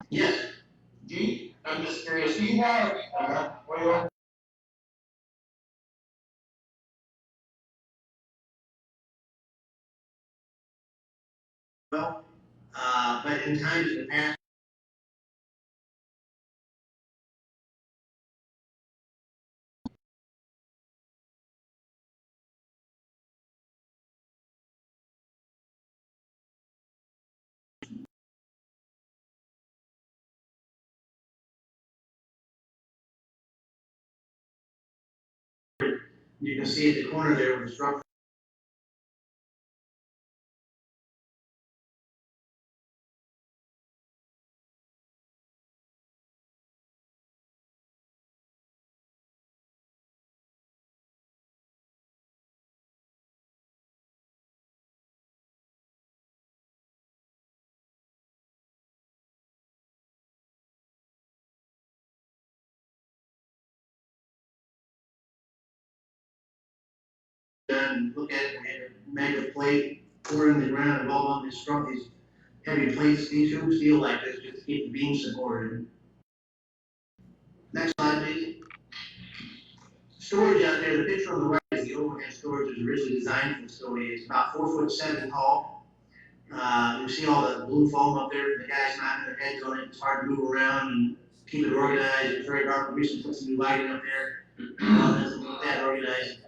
Yes. Gee, I'm just curious. Do you have oil? Well, but in times in the past, you can see at the corner there with the structure. And look at it, we had to make a plate, pour it in the ground, and all on these heavy plates, these tubes steel like this, just to keep the beam supported. Next slide, please. Storage out there, the picture on the right is the overhead storage that was originally designed for the facility. It's about 4'7" tall. You see all the blue foam up there, the guys knocking their heads on it. It's hard to move around and keep it organized. It's very dark. We recently put some new lighting up there. Doesn't look that organized.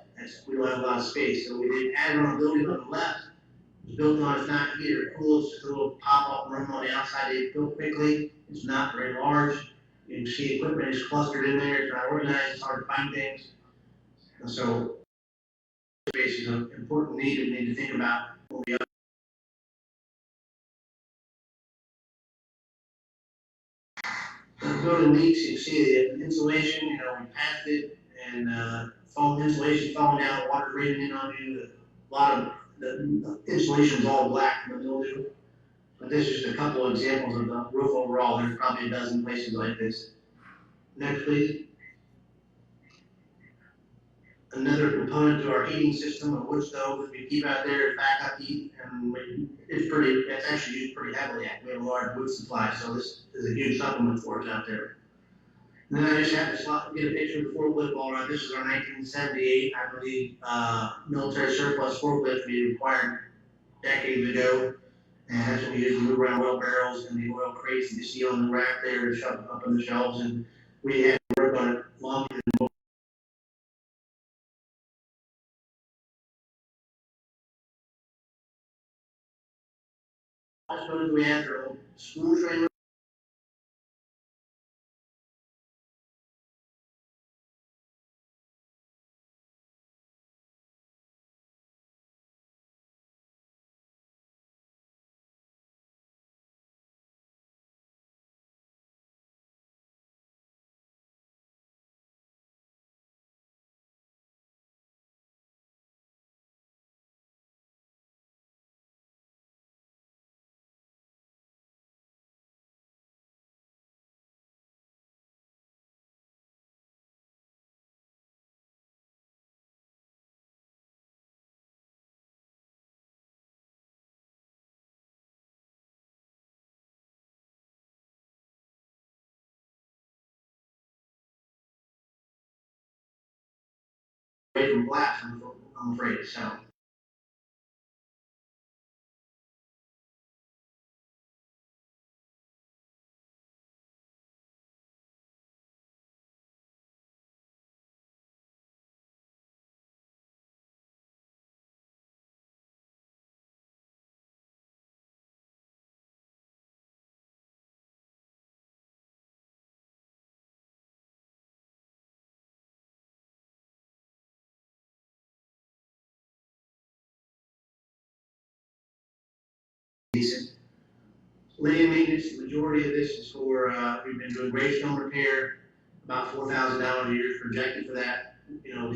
We don't have a lot of space. So we did add on a building on the left. It's built on, it's not heated or cooled, it's just a little pop-up room on the outside. They built quickly. It's not very large. You can see equipment is clustered in there. It's not organized. It's hard to find things. And so, space is an important need we need to think about when we the building leaks, you see the insulation, we patched it, and foam insulation falling down, water draining in on you. A lot of the insulation is all black from the mildew. But this is just a couple of examples of the roof overall. There's probably a dozen places like this. Next, please. Another component to our heating system, a wood stove that we keep out there is backup heat, and it's actually used pretty heavily. We have a large wood supply, so this is a huge supplement for us out there. And then I just have to get a picture of the forklift all right. This is our 1978, I believe, military surplus forklift we acquired decades ago. And that's what we use to move around oil barrels and the oil crates that you see on the rack there to shove up on the shelves. And we had to work on it longer than most. We had our old school trailer. Away from blast, I'm afraid. So. Decent. Land maintenance, the majority of this is for, we've been doing gravestone repair, about $4,000 a year is projected for that. You know,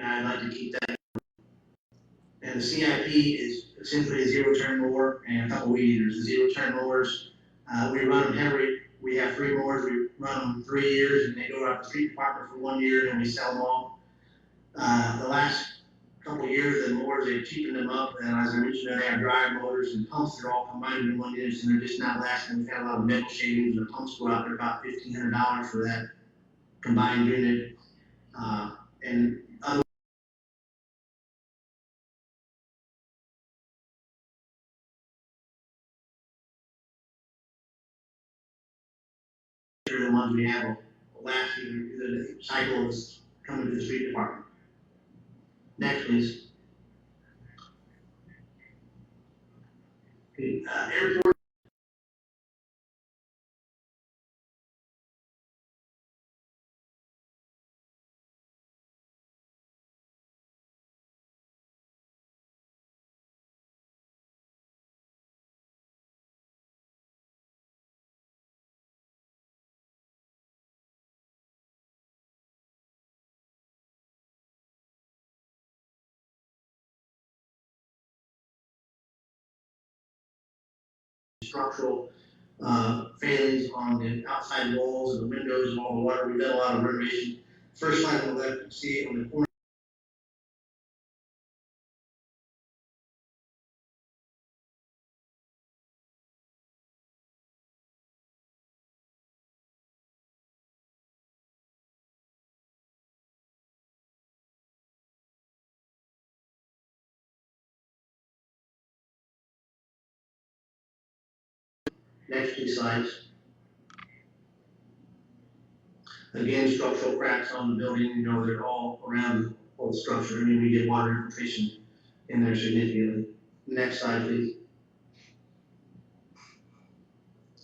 I'd like to keep that. And the CIP is essentially a zero turn mower and a couple weed eaters. The zero turn mowers, we run them every, we have 3 mowers, we run them 3 years and they go out to the street department for 1 year and then we sell them all. The last couple of years, the mowers, they've cheapened them up, and as I mentioned, they have drive motors and pumps that are all combined in one unit, and they're just not lasting. We've had a lot of metal shavings, and the pumps go out there about $1,500 for that combined unit. And other the ones we have will last either the cycle is coming to the street department. Next, please. Okay, airport. Structural failings on the outside walls and the windows and all the water. We've done a lot of renovation. First slide on the left, you can see on the corner. Next two slides. Again, structural cracks on the building, you know, they're all around the whole structure. I mean, we get water infiltration in there significantly. Next slide, please.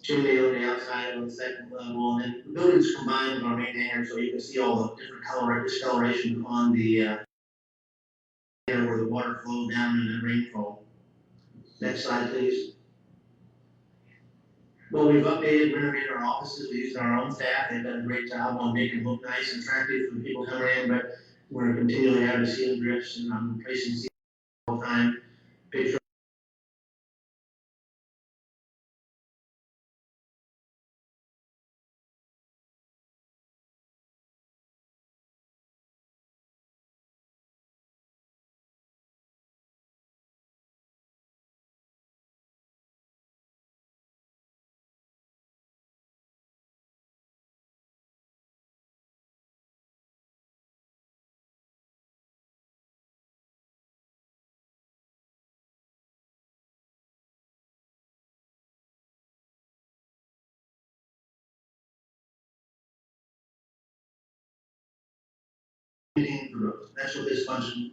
Chimney on the outside on the second level, and then the building's combined with our main hangar, so you can see all the different color discoloration on the where the water flows down in the rainfall. Next slide, please. Well, we've updated, renovated our offices. We used our own staff. They've done a great job on making them look nice and attractive for the people coming in, but we're continually having ceiling drifts and I'm replacing ceilings all the time. Picture That's what this budget.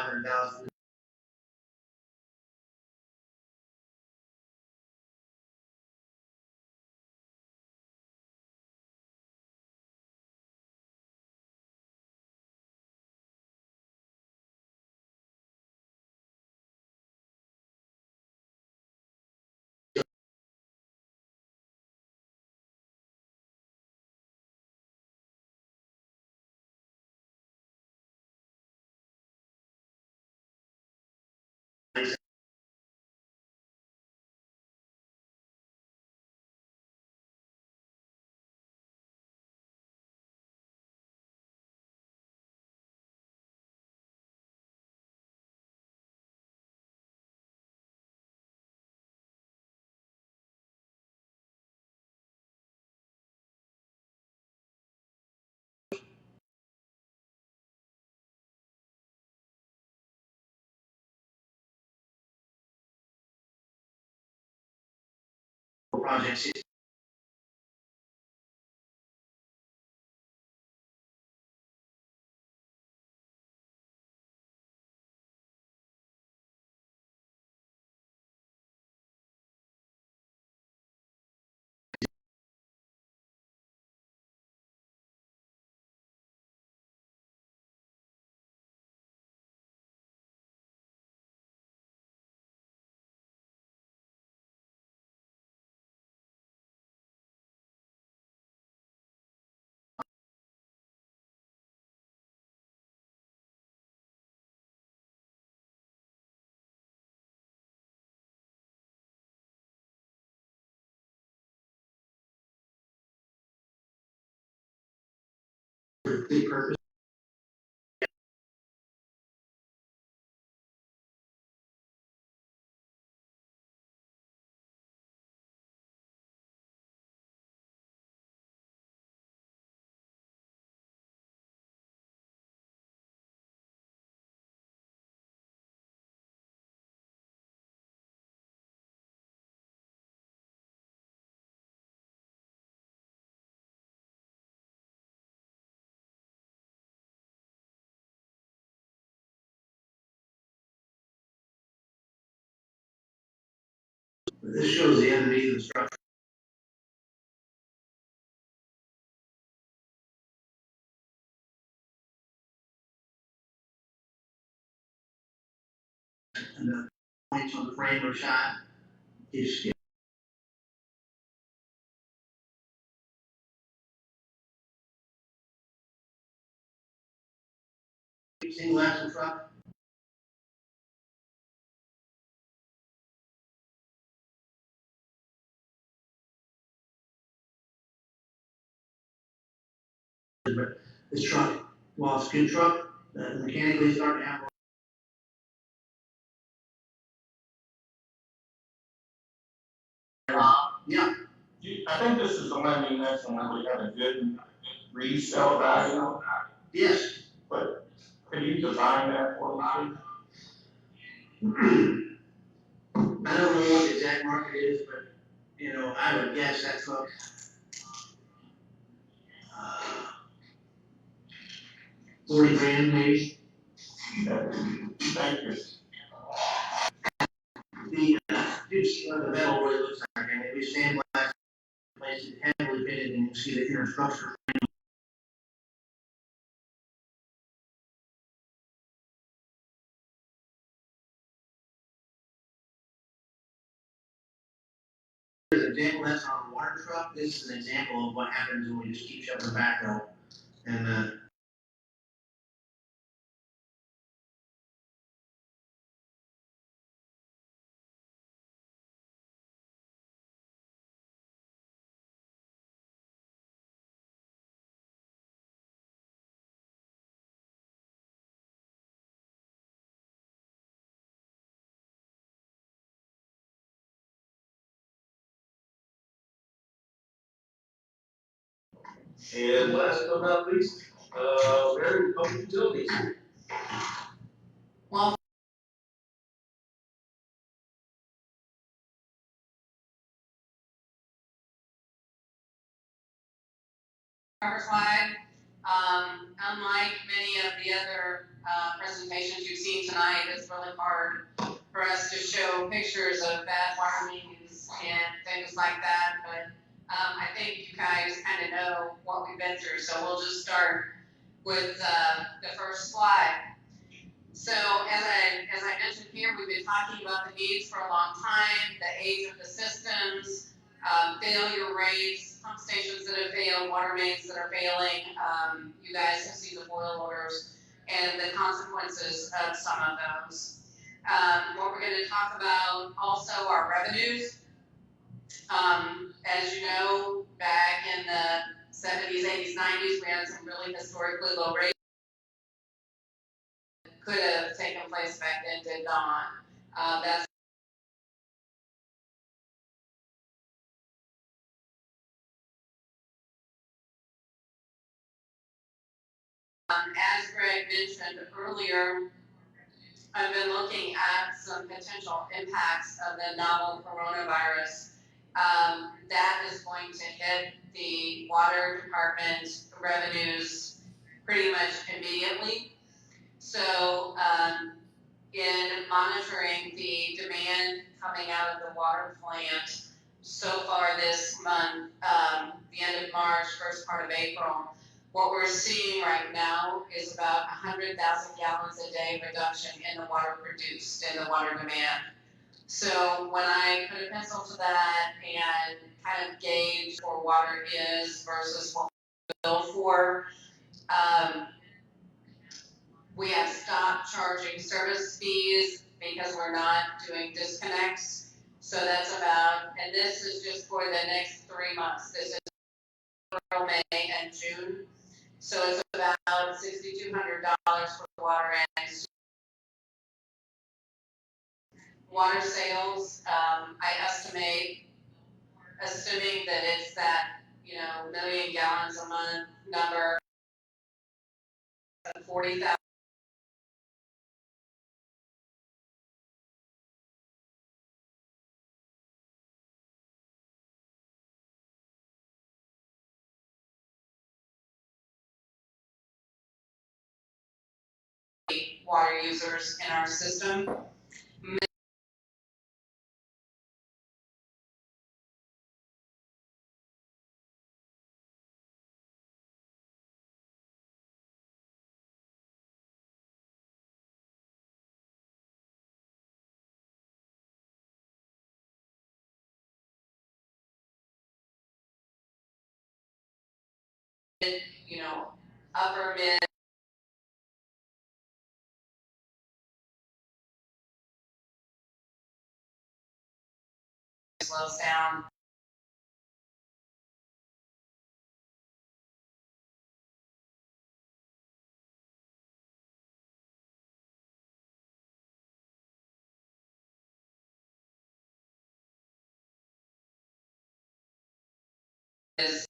$100,000. Projects. The purpose. This shows the underneath of the structure. And the points on the frame are shot. Is single axle truck. But this truck, while it's a good truck, mechanically starting to have. Yeah. I think this is the one you mentioned where we have a good resale value, Yes. but could you define that for me, I don't know what the exact market is, but, you know, I would guess that truck, 40 grand maybe. please? Thank you. You see what the metal really looks like, I mean, we sandblast, place it heavily fitted, and you see the inner structure. Here's an example, that's on a water truck, this is an example of what happens when we just keep shoving the backhoe. And, And last but not least, Mary, public utilities. Well, cover slide. Unlike many of the other presentations you've seen tonight, it's really hard for us to show pictures of bad water mains and things like that. But I think you guys kind of know what we've been through, so we'll just start with the first slide. So as I mentioned here, we've been talking about the needs for a long time, the age of the systems, failure rates, pump stations that have failed, water mains that are failing. You guys have seen the boil orders and the consequences of some of those. What we're going to talk about also are revenues. As you know, back in the 70s, 80s, 90s, we had some really historically low rates. Could have taken place back then, did not. That's as Greg mentioned earlier, I've been looking at some potential impacts of the novel coronavirus. That is going to hit the water department revenues pretty much immediately. So in monitoring the demand coming out of the water plant so far this month, the end of March, first part of April, what we're seeing right now is about 100,000 gallons a day reduction in the water produced, in the water demand. So when I put a pencil to that and kind of gauge where water is versus what we bill for, we have stopped charging service fees because we're not doing disconnects. So that's about, and this is just for the next 3 months. This is April, May, and June. So it's about $6,200 for water and water sales. I estimate, assuming that it's that, 1 million gallons a month number, 40,000. Water users in our system. Upper mid slows down. Is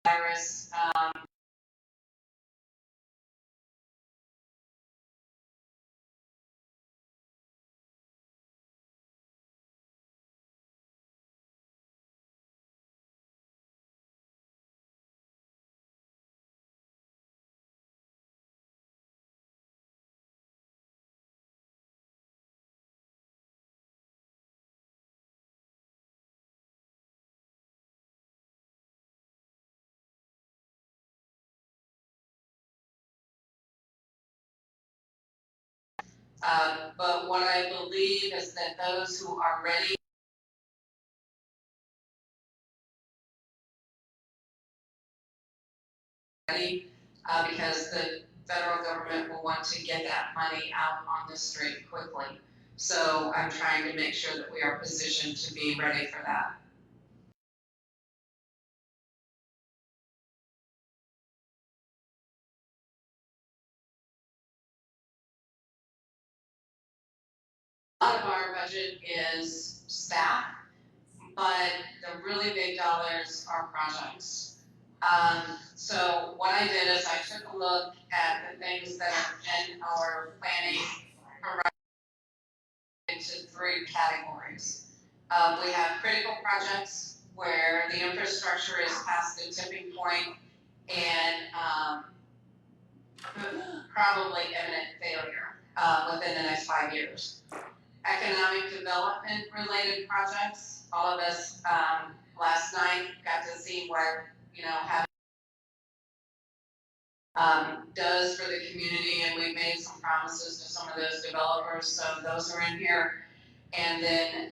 virus. But what I believe is that those who are ready because the federal government will want to get that money out on the street quickly. So I'm trying to make sure that we are positioned to be ready for that. A lot of our budget is staff, but the really big dollars are projects. So what I did is I took a look at the things that are in our planning into 3 categories. We have critical projects where the infrastructure is past the tipping point and probably imminent failure within the next 5 years. Economic development related projects, all of us last night got to see what, having does for the community, and we made some promises to some of those developers, so those are in here. And then